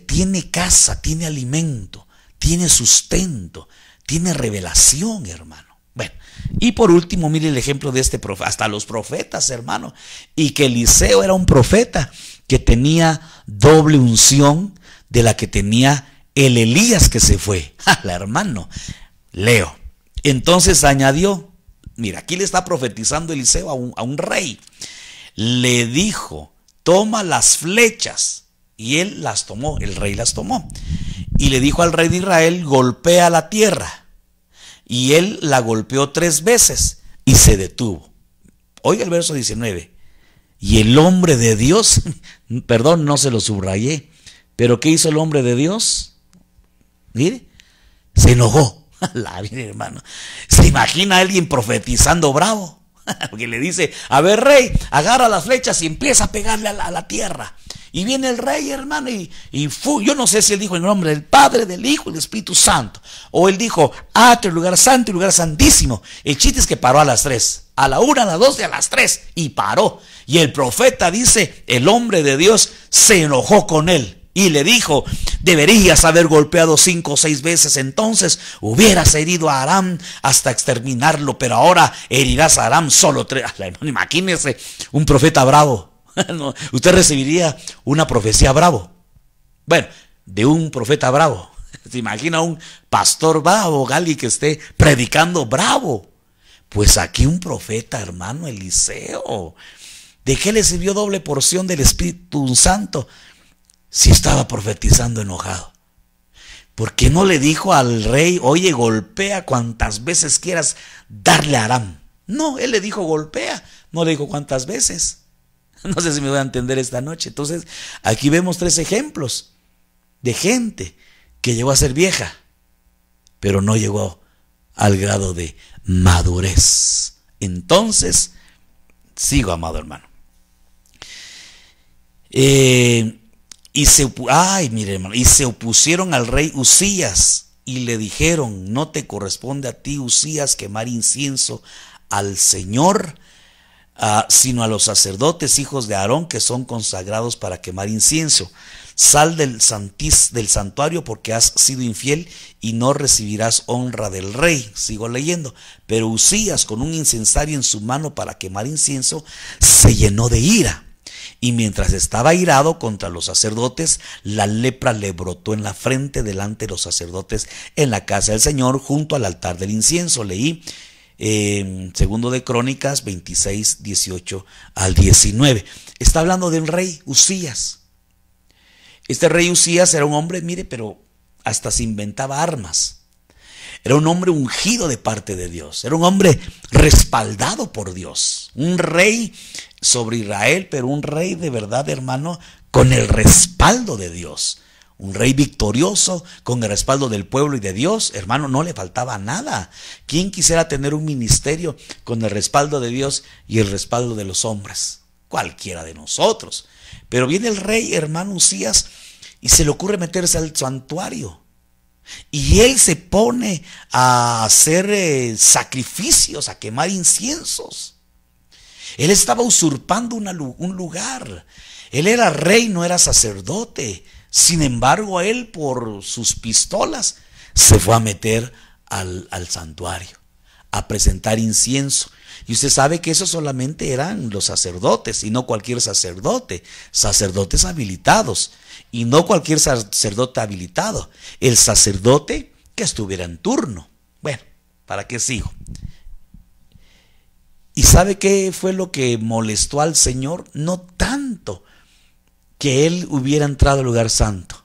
tiene casa, tiene alimento, tiene sustento, tiene revelación, hermano. Bueno, y por último, mire el ejemplo de este profeta, hasta los profetas, hermano, y que Eliseo era un profeta que tenía doble unción de la que tenía el Elías que se fue. ¡Hala, hermano! Leo. Entonces añadió, mira, aquí le está profetizando Eliseo a un rey. Le dijo, toma las flechas. Y él las tomó, el rey las tomó. Y le dijo al rey de Israel, golpea la tierra. Y él la golpeó 3 veces y se detuvo. Oiga el verso 19. Y el hombre de Dios, perdón, no se lo subrayé, pero ¿qué hizo el hombre de Dios? Mire, se enojó. Mire, hermano, ¿se imagina a alguien profetizando bravo? Porque le dice, a ver, rey, agarra las flechas y empieza a pegarle a la tierra. Y viene el rey, hermano, yo no sé si él dijo en nombre del Padre, del Hijo y del Espíritu Santo. O él dijo, el lugar santo y lugar santísimo. El chiste es que paró a las 3. A la 1, a las 2 y a las 3. Y paró. Y el profeta dice, el hombre de Dios se enojó con él. Y le dijo, deberías haber golpeado 5 o 6 veces, entonces hubieras herido a Aram hasta exterminarlo, pero ahora herirás a Aram solo 3. Imagínese un profeta bravo. No, usted recibiría una profecía bravo. Bueno, de un profeta bravo. ¿Se imagina un pastor bravo, alguien que esté predicando bravo? Pues aquí un profeta, hermano, Eliseo. ¿De qué le sirvió doble porción del Espíritu Santo si estaba profetizando enojado? ¿Por qué no le dijo al rey, oye, golpea cuantas veces quieras darle a Aram? No, él le dijo golpea, no le dijo cuántas veces. No sé si me voy a entender esta noche. Entonces, aquí vemos 3 ejemplos de gente que llegó a ser vieja, pero no llegó al grado de madurez. Entonces, sigo, amado hermano. Y se opusieron al rey Uzías y le dijeron, no te corresponde a ti, Uzías, quemar incienso al Señor, sino a los sacerdotes, hijos de Aarón, que son consagrados para quemar incienso. Sal del santuario porque has sido infiel y no recibirás honra del rey. Sigo leyendo. Pero Uzías, con un incensario en su mano para quemar incienso, se llenó de ira. Y mientras estaba irado contra los sacerdotes, la lepra le brotó en la frente delante de los sacerdotes en la casa del Señor, junto al altar del incienso. Leí segundo de Crónicas 26, 18 al 19. Está hablando del rey Uzías. Este rey Uzías era un hombre, mire, pero hasta se inventaba armas. Era un hombre ungido de parte de Dios. Era un hombre respaldado por Dios. Un rey sobre Israel, pero un rey de verdad, hermano, con el respaldo de Dios. Un rey victorioso con el respaldo del pueblo y de Dios, hermano, no le faltaba nada. ¿Quién quisiera tener un ministerio con el respaldo de Dios y el respaldo de los hombres? Cualquiera de nosotros. Pero viene el rey, hermano Uzías, y se le ocurre meterse al santuario. Y él se pone a hacer sacrificios, a quemar inciensos. Él estaba usurpando un lugar. Él era rey, no era sacerdote. Sin embargo, él por sus pistolas se fue a meter al santuario, a presentar incienso. Y usted sabe que eso solamente eran los sacerdotes y no cualquier sacerdote, sacerdotes habilitados. Y no cualquier sacerdote habilitado, el sacerdote que estuviera en turno. Bueno, ¿para qué sigo? ¿Y sabe qué fue lo que molestó al Señor? No tanto que él hubiera entrado al lugar santo,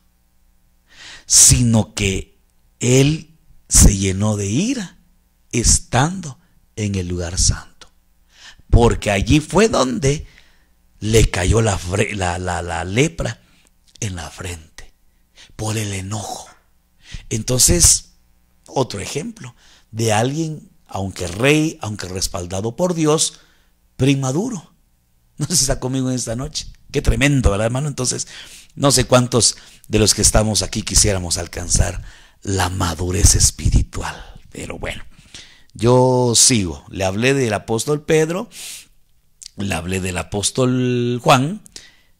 sino que él se llenó de ira estando en el lugar santo, porque allí fue donde le cayó la lepra en la frente, por el enojo. Entonces, otro ejemplo de alguien aunque rey, aunque respaldado por Dios, pero inmaduro. No sé si está conmigo en esta noche. Qué tremendo, ¿verdad, hermano? Entonces, no sé cuántos de los que estamos aquí quisiéramos alcanzar la madurez espiritual. Pero bueno, yo sigo. Le hablé del apóstol Pedro, le hablé del apóstol Juan,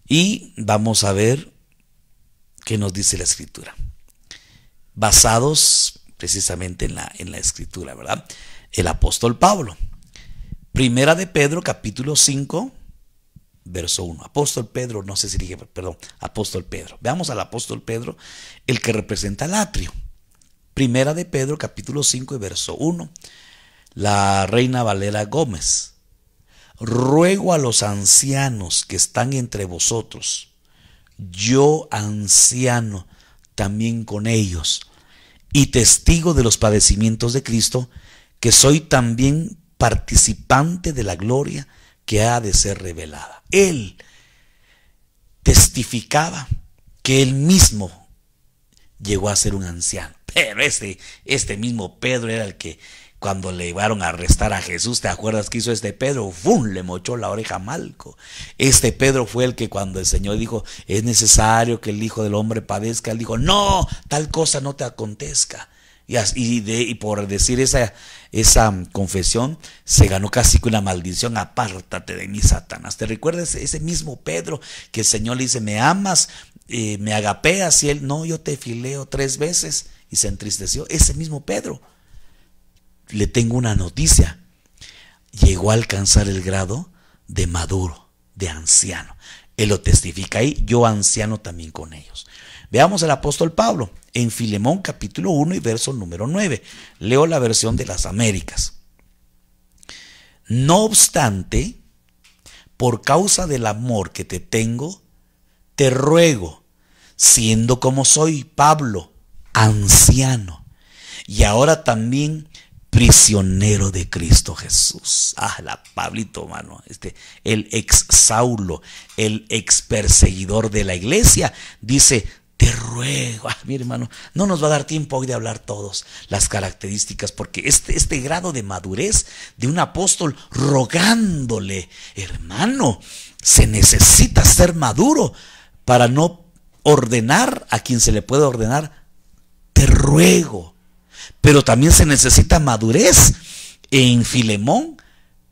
y vamos a ver qué nos dice la Escritura. Basados precisamente en la Escritura, ¿verdad? El apóstol Pablo. Primera de Pedro, capítulo 5, verso 1. Apóstol Pedro, no sé si dije, perdón, apóstol Pedro. Veamos al apóstol Pedro, el que representa el atrio. Primera de Pedro, capítulo 5 y verso 1. La Reina Valera Gómez. Ruego a los ancianos que están entre vosotros, yo anciano también con ellos, y testigo de los padecimientos de Cristo, que soy también participante de la gloria que ha de ser revelada. Él testificaba que él mismo llegó a ser un anciano. Pero este mismo Pedro era el que cuando le llevaron a arrestar a Jesús, ¿te acuerdas qué hizo este Pedro? ¡Fum! Le mochó la oreja a Malco. Este Pedro fue el que cuando el Señor dijo, es necesario que el Hijo del Hombre padezca, él dijo, no, tal cosa no te acontezca. Y por decir esa confesión, se ganó casi que una maldición. Apártate de mí, Satanás. ¿Te recuerdas ese mismo Pedro que el Señor le dice, me amas, me agapeas? Y él, no, yo te fileo 3 veces, y se entristeció. Ese mismo Pedro. Le tengo una noticia. Llegó a alcanzar el grado de maduro, de anciano. Él lo testifica ahí, yo anciano también con ellos. Veamos al apóstol Pablo en Filemón capítulo 1 y verso número 9. Leo la versión de las Américas. No obstante, por causa del amor que te tengo, te ruego, siendo como soy, Pablo, anciano, y ahora también prisionero de Cristo Jesús. La Pablito, mano, el ex Saulo, el ex perseguidor de la iglesia, dice, te ruego. Mi hermano, no nos va a dar tiempo hoy de hablar todos las características, porque este grado de madurez de un apóstol rogándole, hermano, se necesita ser maduro para no ordenar a quien se le puede ordenar, te ruego. Pero también se necesita madurez en Filemón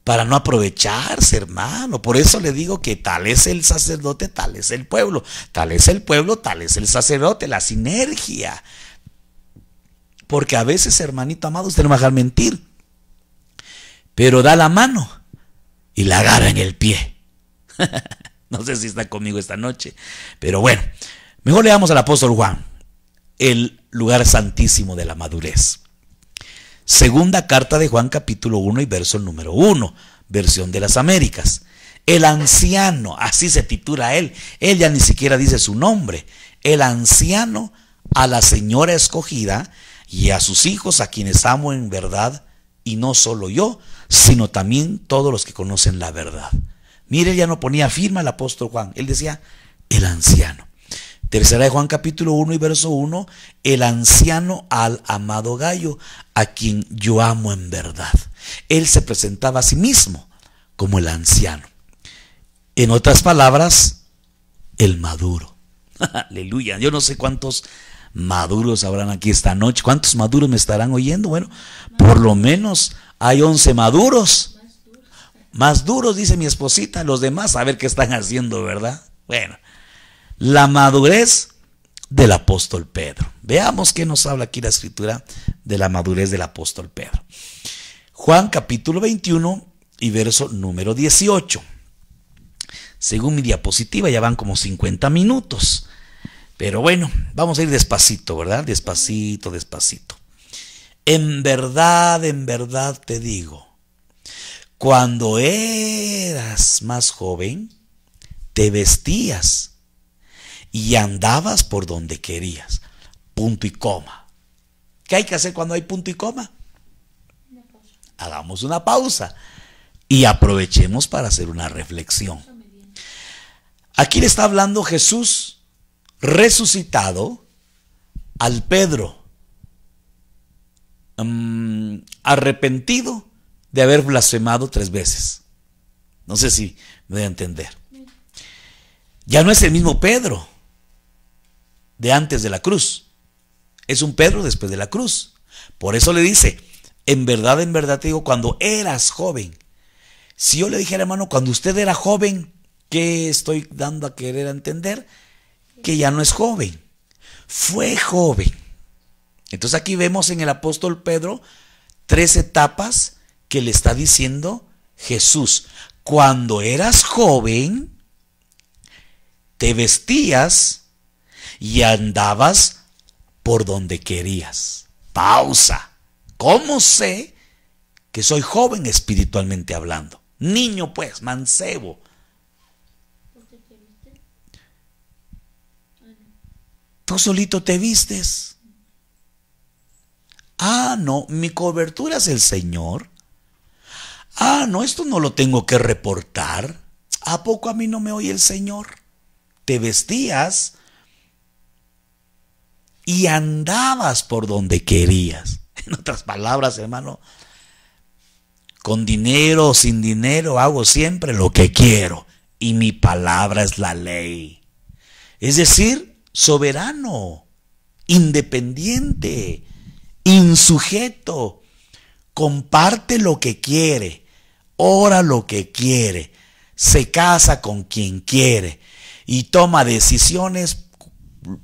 para no aprovecharse, hermano. Por eso le digo que tal es el sacerdote, tal es el pueblo. Tal es el pueblo, tal es el sacerdote, la sinergia. Porque a veces, hermanito amado, usted no me va a dejar mentir, pero da la mano y la agarra en el pie. No sé si está conmigo esta noche, pero bueno, mejor leamos al apóstol Juan, el lugar santísimo de la madurez. Segunda carta de Juan capítulo 1 y verso número 1, versión de las Américas. El anciano, así se titula él ya ni siquiera dice su nombre. El anciano a la señora escogida y a sus hijos, a quienes amo en verdad, y no solo yo, sino también todos los que conocen la verdad. Mire, él ya no ponía firma el apóstol Juan, él decía el anciano. Tercera de Juan capítulo 1 y verso 1, el anciano al amado Gallo, a quien yo amo en verdad. Él se presentaba a sí mismo como el anciano. En otras palabras, el maduro. Aleluya. Yo no sé cuántos maduros habrán aquí esta noche. ¿Cuántos maduros me estarán oyendo? Bueno, por lo menos hay 11 maduros. Más duros, dice mi esposita. Los demás a ver qué están haciendo, ¿verdad? Bueno, la madurez del apóstol Pedro. Veamos qué nos habla aquí la escritura de la madurez del apóstol Pedro. Juan capítulo 21 y verso número 18. Según mi diapositiva ya van como 50 minutos. Pero bueno, vamos a ir despacito, ¿verdad? Despacito, despacito. En verdad te digo, cuando eras más joven, te vestías y andabas por donde querías. Punto y coma. ¿Qué hay que hacer cuando hay punto y coma? Hagamos una pausa y aprovechemos para hacer una reflexión. Aquí le está hablando Jesús resucitado al Pedro. arrepentido de haber blasfemado 3 veces. No sé si me voy a entender. Ya no es el mismo Pedro de antes de la cruz. Es un Pedro después de la cruz. Por eso le dice, en verdad te digo, cuando eras joven. Si yo le dijera, hermano, cuando usted era joven, ¿qué estoy dando a querer entender? Que ya no es joven. Fue joven. Entonces aquí vemos en el apóstol Pedro 3 etapas que le está diciendo Jesús. Cuando eras joven, te vestías y andabas por donde querías. Pausa. ¿Cómo sé que soy joven espiritualmente hablando? Niño pues, mancebo. Tú solito te vistes. Ah, no, mi cobertura es el Señor. Ah, no, esto no lo tengo que reportar. ¿A poco a mí no me oye el Señor? Te vestías y andabas por donde querías. En otras palabras, hermano, con dinero o sin dinero hago siempre lo que quiero y mi palabra es la ley. Es decir, soberano, independiente, insujeto, comparte lo que quiere, ora lo que quiere, se casa con quien quiere y toma decisiones,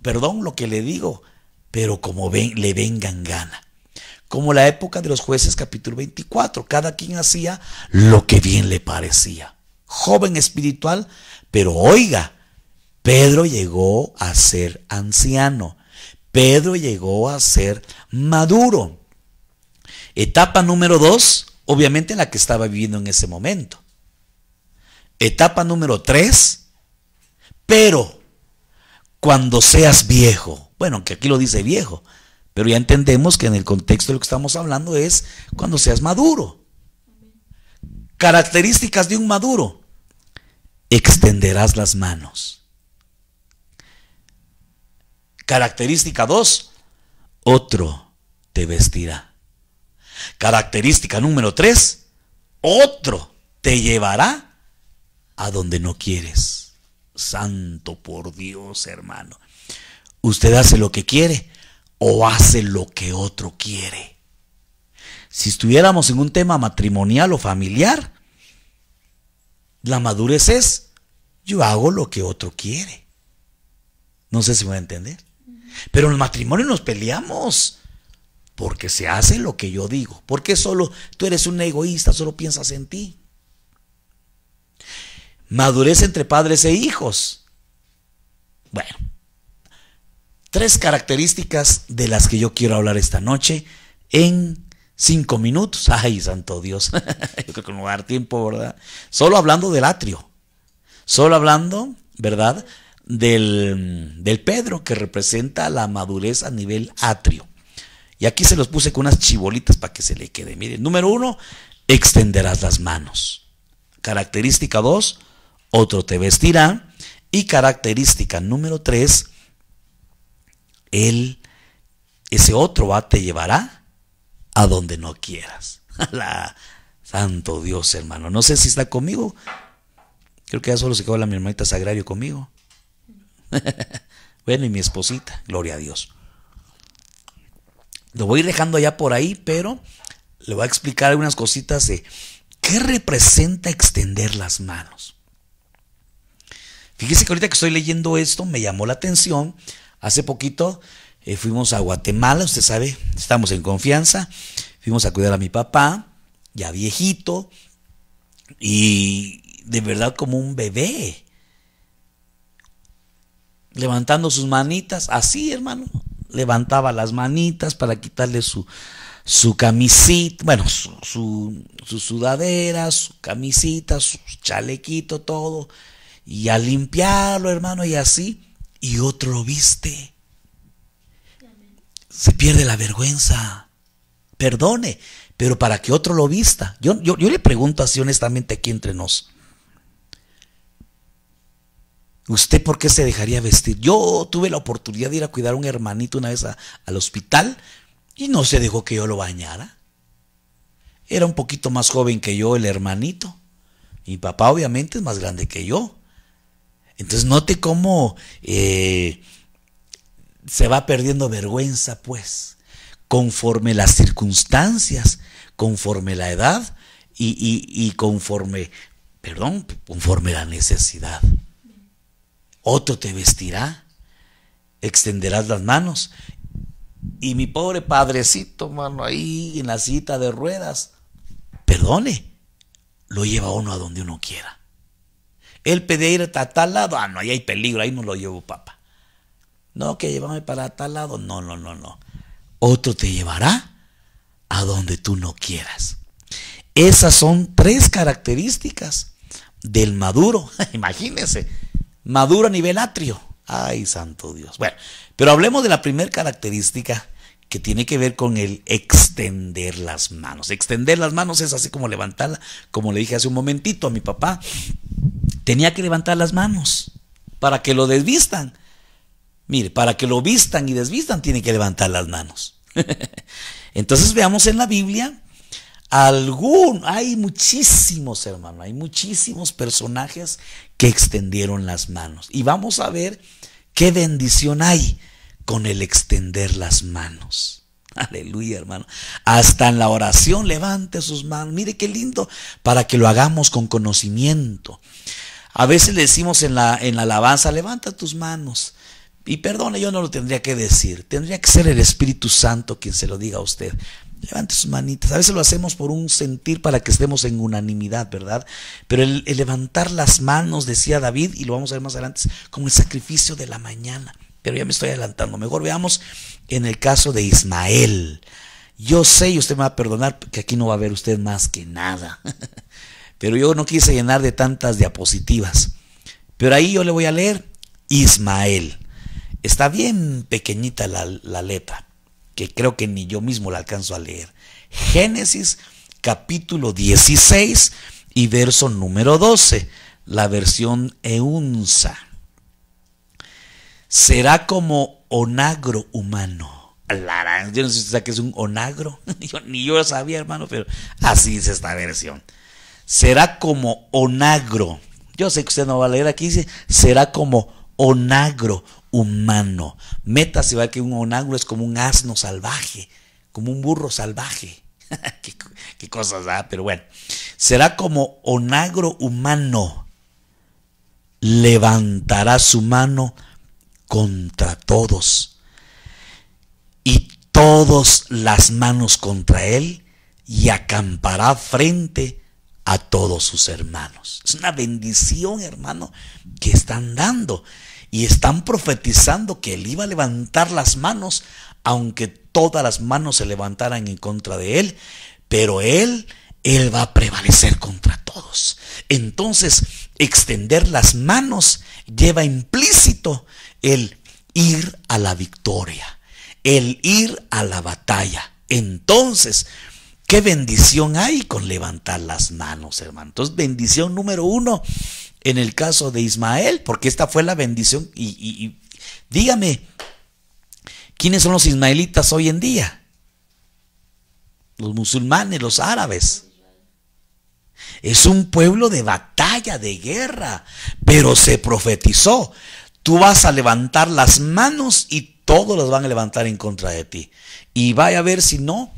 perdón lo que le digo, pero como le vengan gana. Como la época de los jueces capítulo 24, cada quien hacía lo que bien le parecía. Joven espiritual, pero oiga, Pedro llegó a ser anciano, Pedro llegó a ser maduro. Etapa número 2, obviamente la que estaba viviendo en ese momento. Etapa número 3, pero cuando seas viejo, bueno, que aquí lo dice viejo, pero ya entendemos que en el contexto de lo que estamos hablando es cuando seas maduro. Características de un maduro: extenderás las manos. Característica 2, otro te vestirá. Característica número 3, otro te llevará a donde no quieres. Santo por Dios, hermano. Usted hace lo que quiere o hace lo que otro quiere. Si estuviéramos en un tema matrimonial o familiar, la madurez es: yo hago lo que otro quiere. No sé si me voy a entender. Pero en el matrimonio nos peleamos porque se hace lo que yo digo. Porque solo tú eres un egoísta, solo piensas en ti. Madurez entre padres e hijos. Bueno, 3 características de las que yo quiero hablar esta noche en 5 minutos. Ay, santo Dios. Yo creo que no va a dar tiempo, ¿verdad? Solo hablando del atrio. Solo hablando, ¿verdad?, del Pedro, que representa la madurez a nivel atrio. Y aquí se los puse con unas chibolitas para que se le quede. Miren, número 1, extenderás las manos. Característica 2, otro te vestirá. Y característica número 3, ese otro te llevará a donde no quieras. Santo Dios, hermano. No sé si está conmigo. Creo que ya solo se quedó mi hermanita Sagrario conmigo. Bueno, y mi esposita, gloria a Dios. Lo voy a ir dejando ya por ahí, pero le voy a explicar algunas cositas de qué representa extender las manos. Fíjese que ahorita que estoy leyendo esto me llamó la atención. Hace poquito fuimos a Guatemala, usted sabe, estamos en confianza. Fuimos a cuidar a mi papá, ya viejito, y de verdad como un bebé, levantando sus manitas, así, hermano, levantaba las manitas para quitarle su camisita, bueno, su sudadera, su camisita, su chalequito, todo, y a limpiarlo, hermano, y así, y otro lo viste. Se pierde la vergüenza. Perdone, pero para que otro lo vista. Yo le pregunto así honestamente aquí entre nos. ¿Usted por qué se dejaría vestir? Yo tuve la oportunidad de ir a cuidar a un hermanito una vez al hospital Y no se dejó que yo lo bañara. Era un poquito más joven que yo el hermanito. Mi papá obviamente es más grande que yo. Entonces note cómo se va perdiendo vergüenza, pues, conforme las circunstancias, conforme la edad y conforme la necesidad. Otro te vestirá, extenderás las manos. Y mi pobre padrecito, mano, ahí en la silla de ruedas, perdone, lo lleva uno a donde uno quiera. Él pedía ir a tal lado, no, ahí hay peligro, ahí no lo llevo, papá. No, que llévame para tal lado, no. Otro te llevará a donde tú no quieras. Esas son 3 características del maduro. Imagínense, maduro a nivel atrio. Ay, santo Dios. Bueno, pero hablemos de la primera característica, que tiene que ver con el extender las manos. Extender las manos es así como levantarla, como le dije hace un momentito a mi papá. Tenía que levantar las manos para que lo desvistan. Mire, para que lo vistan y desvistan, tiene que levantar las manos. Entonces veamos en la Biblia, hay muchísimos, hermanos, hay muchísimos personajes que extendieron las manos. Y vamos a ver qué bendición hay con el extender las manos. Aleluya, hermano. Hasta en la oración levante sus manos. Mire qué lindo, para que lo hagamos con conocimiento. A veces le decimos en la alabanza, levanta tus manos. Y perdone, yo no lo tendría que decir. Tendría que ser el Espíritu Santo quien se lo diga a usted. Levante sus manitas. A veces lo hacemos por un sentir para que estemos en unanimidad, ¿verdad? Pero el levantar las manos, decía David, y lo vamos a ver más adelante, es como el sacrificio de la mañana. Pero ya me estoy adelantando. Mejor veamos en el caso de Ismael. Yo sé, y usted me va a perdonar, que aquí no va a ver usted más que nada. Pero yo no quise llenar de tantas diapositivas. Pero ahí yo le voy a leer Ismael. Está bien pequeñita la letra, que creo que ni yo mismo la alcanzo a leer. Génesis capítulo 16 y verso número 12, la versión EUNSA. Será como onagro humano. Yo no sé si usted sabe qué es un onagro. Ni yo lo sabía, hermano, pero así dice esta versión. Será como onagro. Yo sé que usted no va a leer, aquí dice, será como onagro humano. Métase, va, que un onagro es como un asno salvaje, como un burro salvaje. qué cosas, pero bueno. Será como onagro humano. Levantará su mano contra todos, y todas las manos contra él, y acampará frente a todos sus hermanos. Es una bendición, hermano, que están dando. Y están profetizando que él iba a levantar las manos, aunque todas las manos se levantaran en contra de él, pero él va a prevalecer contra todos. Entonces, extender las manos lleva implícito el ir a la victoria, el ir a la batalla. Entonces, ¿qué bendición hay con levantar las manos, hermano? Entonces, bendición número 1 en el caso de Ismael, porque esta fue la bendición. Y dígame, ¿quiénes son los ismaelitas hoy en día? Los musulmanes, los árabes. Es un pueblo de batalla, de guerra, pero se profetizó. Tú vas a levantar las manos y todos las van a levantar en contra de ti. Y vaya a ver si no,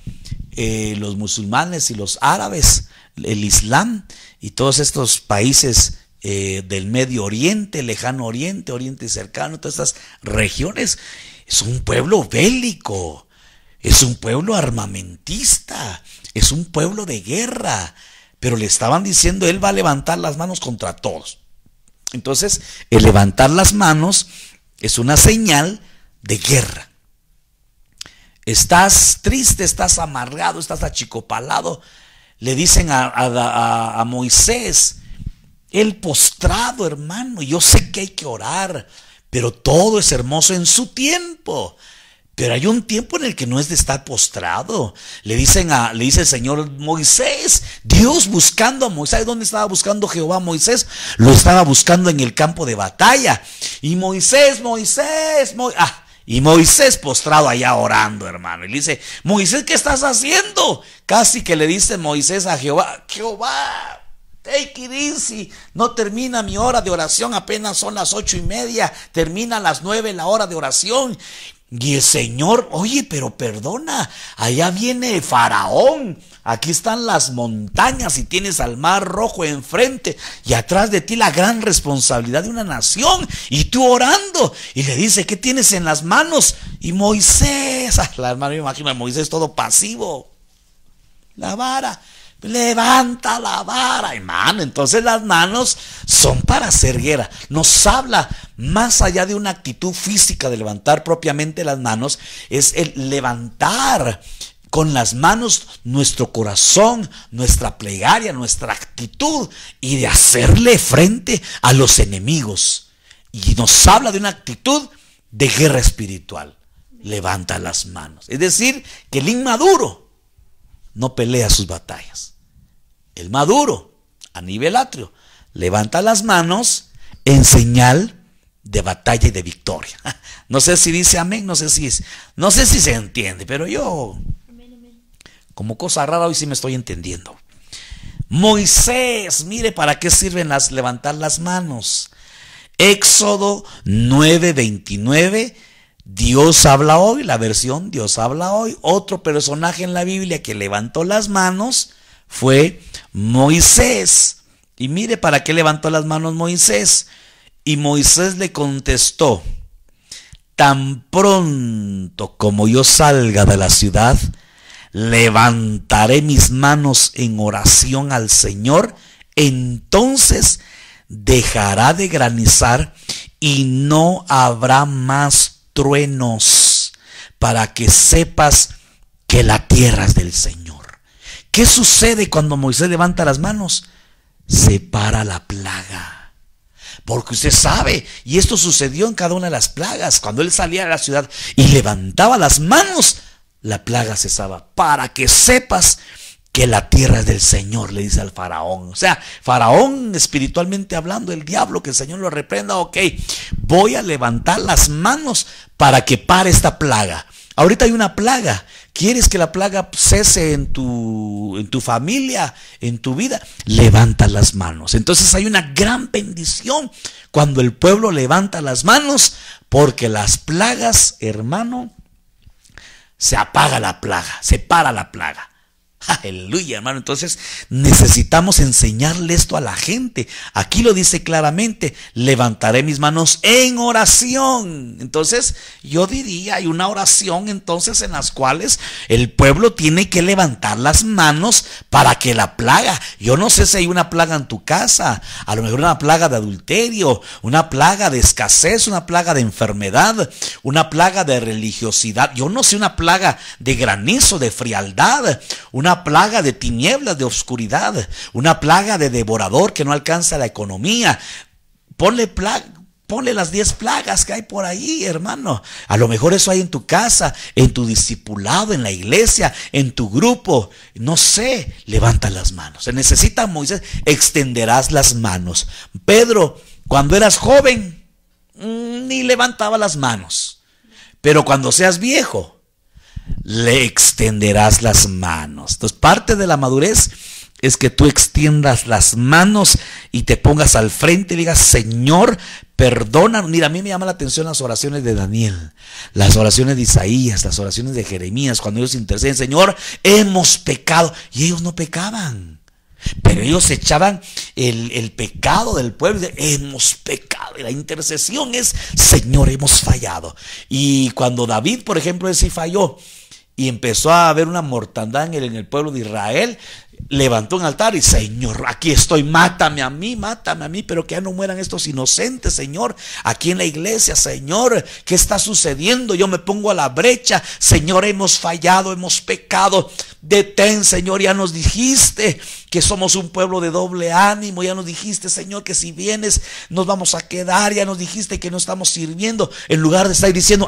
los musulmanes y los árabes, el Islam y todos estos países del Medio Oriente, Lejano Oriente, Oriente Cercano, todas estas regiones, es un pueblo bélico, es un pueblo armamentista, es un pueblo de guerra, pero le estaban diciendo, él va a levantar las manos contra todos. Entonces, el levantar las manos es una señal de guerra. Estás triste, estás amargado, estás achicopalado. Le dicen a Moisés, él postrado, hermano, yo sé que hay que orar, pero todo es hermoso en su tiempo. Pero hay un tiempo en el que no es de estar postrado. Le dice el Señor, Moisés, Dios buscando a Moisés. ¿Dónde estaba buscando Jehová a Moisés? Lo estaba buscando en el campo de batalla. Y Moisés, Y Moisés postrado allá orando, hermano. Y le dice, Moisés, ¿qué estás haciendo? Casi que le dice Moisés a Jehová, Jehová, take it easy. No termina mi hora de oración, apenas son las 8:30. Termina a las 9 la hora de oración. Y el Señor, oye, pero perdona, allá viene Faraón, aquí están las montañas y tienes al mar Rojo enfrente y atrás de ti la gran responsabilidad de una nación y tú orando. Y le dice, ¿qué tienes en las manos? Y Moisés, la hermana, me imagino a Moisés todo pasivo, la vara. Levanta la vara, hermano. Entonces las manos son para hacer guerra. Nos habla más allá de una actitud física de levantar propiamente las manos, es el levantar con las manos nuestro corazón, nuestra plegaria, nuestra actitud y de hacerle frente a los enemigos. Y nos habla de una actitud de guerra espiritual. Levanta las manos. Es decir, que el inmaduro no pelea sus batallas. El maduro, a nivel atrio, levanta las manos en señal de batalla y de victoria. No sé si dice amén, no sé si se entiende, pero yo, como cosa rara, hoy sí me estoy entendiendo. Moisés, mire para qué sirven levantar las manos. Éxodo 9:29. Dios habla hoy, la versión Dios habla hoy. Otro personaje en la Biblia que levantó las manos fue Moisés. Y mire para qué levantó las manos Moisés. Y Moisés le contestó, tan pronto como yo salga de la ciudad, levantaré mis manos en oración al Señor, entonces dejará de granizar y no habrá más truenos, para que sepas que la tierra es del Señor. ¿Qué sucede cuando Moisés levanta las manos? Se para la plaga. Porque usted sabe, y esto sucedió en cada una de las plagas, cuando él salía de la ciudad y levantaba las manos, la plaga cesaba. Para que sepas que la tierra es del Señor, le dice al faraón. O sea, faraón espiritualmente hablando, el diablo, que el Señor lo reprenda. Ok, voy a levantar las manos para que pare esta plaga. Ahorita hay una plaga. ¿Quieres que la plaga cese en tu familia, en tu vida? Levanta las manos. Entonces hay una gran bendición cuando el pueblo levanta las manos, porque las plagas, hermano, se apaga la plaga, se para la plaga. Aleluya, hermano. Entonces necesitamos enseñarle esto a la gente. Aquí lo dice claramente, levantaré mis manos en oración. Entonces yo diría, hay una oración entonces en las cuales el pueblo tiene que levantar las manos para que la plaga, yo no sé si hay una plaga en tu casa, a lo mejor una plaga de adulterio, una plaga de escasez, una plaga de enfermedad, una plaga de religiosidad, yo no sé, una plaga de granizo, de frialdad, una plaga de tinieblas, de oscuridad, una plaga de devorador que no alcanza la economía. Ponle las 10 plagas que hay por ahí, hermano. A lo mejor eso hay en tu casa, en tu discipulado, en la iglesia, en tu grupo. No sé, levanta las manos. Se necesita, Moisés, extenderás las manos. Pedro, cuando eras joven, ni levantaba las manos. Pero cuando seas viejo, le extenderás las manos. Entonces, parte de la madurez es que tú extiendas las manos y te pongas al frente y digas, Señor, perdona. Mira, a mí me llama la atención las oraciones de Daniel, las oraciones de Isaías, las oraciones de Jeremías, cuando ellos interceden, Señor, hemos pecado. Y ellos no pecaban, pero ellos echaban el pecado del pueblo. Hemos pecado. Y la intercesión es, Señor, hemos fallado. Y cuando David, por ejemplo, él sí falló y empezó a haber una mortandad en el pueblo de Israel, levantó un altar y, Señor, aquí estoy, mátame a mí, pero que ya no mueran estos inocentes, Señor, aquí en la iglesia, Señor, ¿qué está sucediendo? Yo me pongo a la brecha, Señor, hemos fallado, hemos pecado, detén, Señor, ya nos dijiste que somos un pueblo de doble ánimo, ya nos dijiste, Señor, que si vienes nos vamos a quedar, ya nos dijiste que no estamos sirviendo, en lugar de estar diciendo,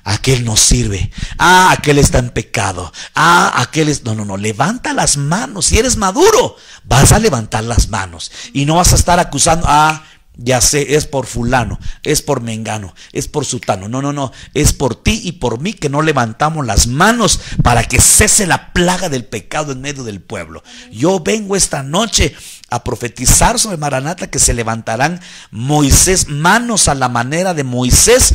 aquel no sirve, aquel está en pecado, aquel es, no, levanta las manos. Si eres maduro, vas a levantar las manos y no vas a estar acusando, ya sé, es por fulano, es por mengano, es por sutano. No, no, no, es por ti y por mí que no levantamos las manos para que cese la plaga del pecado en medio del pueblo. Yo vengo esta noche a profetizar sobre Maranata que se levantarán Moisés, manos a la manera de Moisés,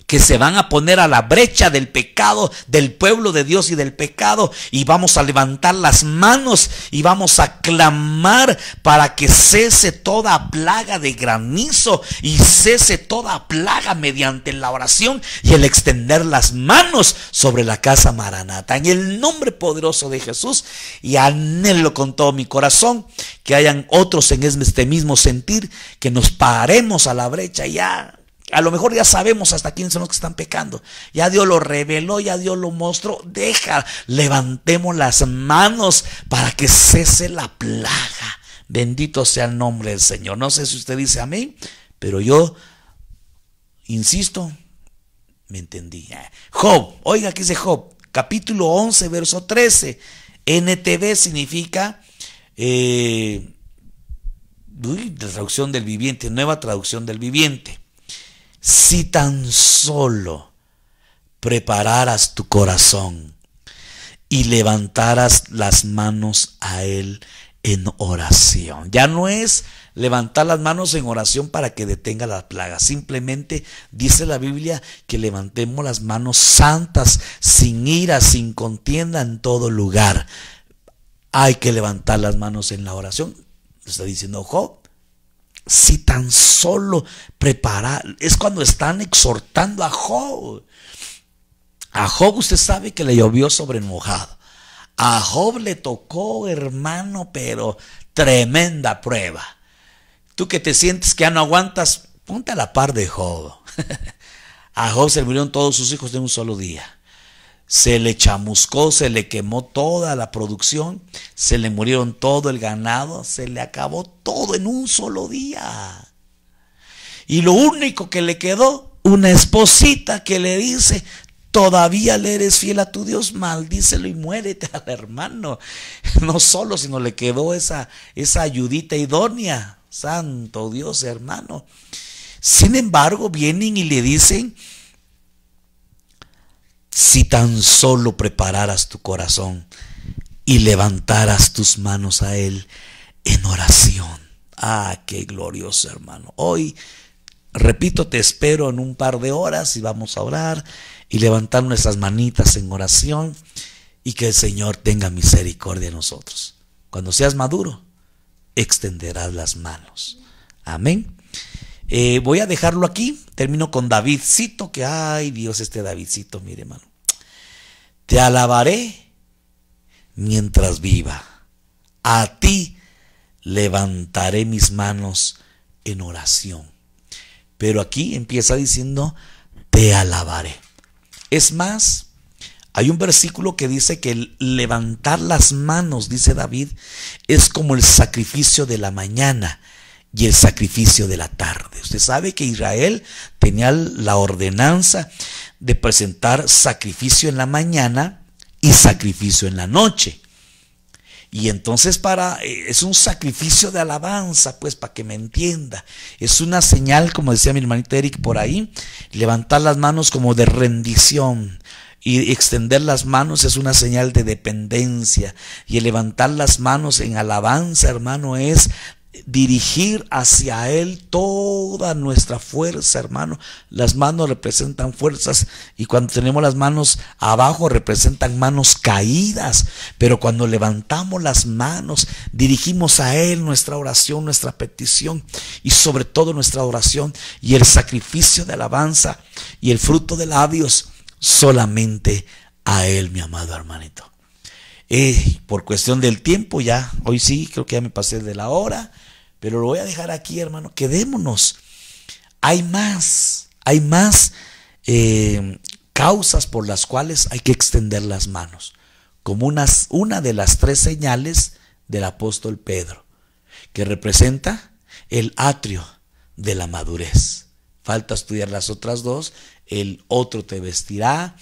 que se van a poner a la brecha del pecado, del pueblo de Dios y del pecado, y vamos a levantar las manos y vamos a clamar para que cese toda plaga de granizo y cese toda plaga mediante la oración y el extender las manos sobre la casa Maranata, en el nombre poderoso de Jesús. Y anhelo con todo mi corazón que hayan otros en este mismo sentir, que nos paremos a la brecha. Ya a lo mejor ya sabemos hasta quiénes son los que están pecando. Ya Dios lo reveló, ya Dios lo mostró. Levantemos las manos para que cese la plaga. Bendito sea el nombre del Señor. No sé si usted dice amén, pero yo insisto, me entendí. Job, oiga, aquí dice Job, capítulo 11, verso 13. NTV significa traducción del viviente, nueva traducción del viviente. Si tan solo prepararas tu corazón y levantaras las manos a Él en oración. Ya no es levantar las manos en oración para que detenga la plaga. Simplemente dice la Biblia que levantemos las manos santas, sin ira, sin contienda, en todo lugar. Hay que levantar las manos en la oración. Está diciendo Job. Si tan solo preparar, es cuando están exhortando a Job. A Job usted sabe que le llovió sobre mojado. A Job le tocó, hermano, pero tremenda prueba. Tú que te sientes que ya no aguantas, ponte a la par de Job. A Job se le murieron todos sus hijos de un solo día. Se le chamuscó, se le quemó toda la producción, se le murieron todo el ganado, se le acabó todo en un solo día. Y lo único que le quedó, una esposita que le dice: todavía le eres fiel a tu Dios, maldícelo y muérete al hermano. No solo, sino le quedó esa ayudita idónea. Santo Dios, hermano. Sin embargo, vienen y le dicen: si tan solo prepararas tu corazón y levantaras tus manos a Él en oración. Ah, qué glorioso, hermano. Hoy, repito, te espero en un par de horas y vamos a orar y levantar nuestras manitas en oración y que el Señor tenga misericordia de nosotros. Cuando seas maduro, extenderás las manos. Amén. Voy a dejarlo aquí. Termino con Davidcito, que ay Dios, este Davidcito, mire, hermano. Te alabaré mientras viva. A ti levantaré mis manos en oración. Pero aquí empieza diciendo: te alabaré. Es más, hay un versículo que dice que el levantar las manos, dice David, es como el sacrificio de la mañana y el sacrificio de la tarde. Usted sabe que Israel tenía la ordenanza de presentar sacrificio en la mañana y sacrificio en la noche. Y entonces es un sacrificio de alabanza, pues, para que me entienda. Es una señal, como decía mi hermanito Eric por ahí, levantar las manos como de rendición. Y extender las manos es una señal de dependencia. Y el levantar las manos en alabanza, hermano, es dirigir hacia Él toda nuestra fuerza, hermano. Las manos representan fuerzas, y cuando tenemos las manos abajo representan manos caídas, pero cuando levantamos las manos dirigimos a Él nuestra oración, nuestra petición, y sobre todo nuestra oración y el sacrificio de alabanza y el fruto de labios solamente a Él, mi amado hermanito. Por cuestión del tiempo, ya hoy sí creo que ya me pasé de la hora, pero lo voy a dejar aquí, hermano. Quedémonos. Hay más causas por las cuales hay que extender las manos, como una de las 3 señales del apóstol Pedro, que representa el atrio de la madurez. Falta estudiar las otras 2. El otro te vestirá,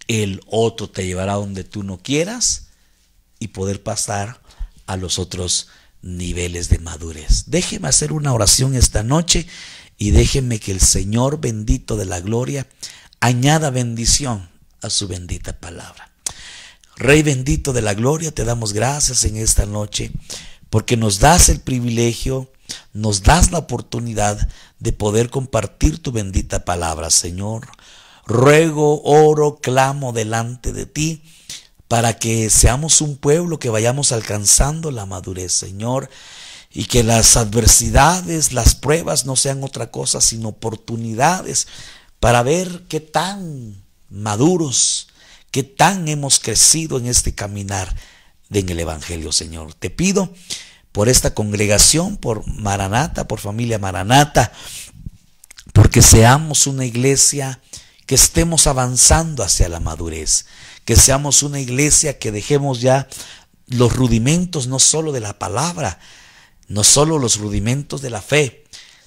el otro te llevará donde tú no quieras, y poder pasar a los otros niveles de madurez. Déjeme hacer una oración esta noche y déjeme que el Señor bendito de la gloria añada bendición a su bendita palabra. Rey bendito de la gloria, te damos gracias en esta noche porque nos das el privilegio, nos das la oportunidad de poder compartir tu bendita palabra, Señor. Ruego, oro, clamo delante de ti para que seamos un pueblo que vayamos alcanzando la madurez, Señor, y que las adversidades, las pruebas no sean otra cosa sino oportunidades para ver qué tan maduros, qué tan hemos crecido en este caminar en el Evangelio, Señor. Te pido por esta congregación, por Maranata, por familia Maranata, porque seamos una iglesia que estemos avanzando hacia la madurez, que seamos una iglesia que dejemos ya los rudimentos no solo de la palabra, no solo los rudimentos de la fe,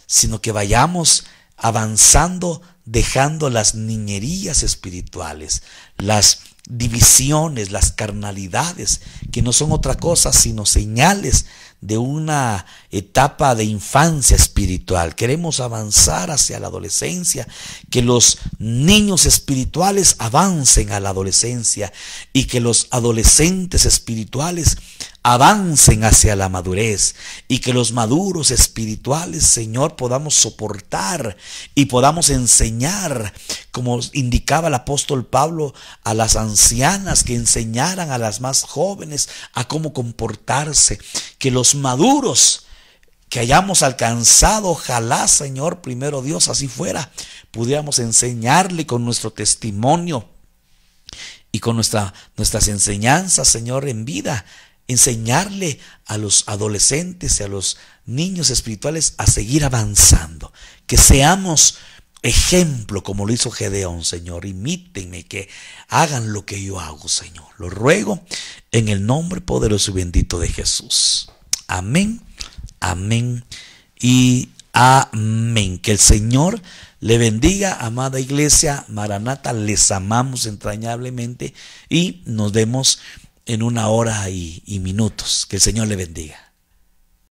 sino que vayamos avanzando dejando las niñerías espirituales, las divisiones, las carnalidades, que no son otra cosa sino señales de una etapa de infancia espiritual. Queremos avanzar hacia la adolescencia, que los niños espirituales avancen a la adolescencia y que los adolescentes espirituales avancen hacia la madurez, y que los maduros espirituales, Señor, podamos soportar y podamos enseñar, como indicaba el apóstol Pablo, a las ancianas, que enseñaran a las más jóvenes a cómo comportarse, que los maduros que hayamos alcanzado, ojalá, Señor, primero Dios, así fuera, pudiéramos enseñarle con nuestro testimonio y con nuestras enseñanzas, Señor, en vida, enseñarle a los adolescentes y a los niños espirituales a seguir avanzando, que seamos ejemplo como lo hizo Gedeón, Señor. Imítenme, que hagan lo que yo hago, Señor. Lo ruego en el nombre poderoso y bendito de Jesús. Amén, amén y amén. Que el Señor le bendiga, amada iglesia Maranata. Les amamos entrañablemente y nos vemos en una hora y minutos. Que el Señor le bendiga.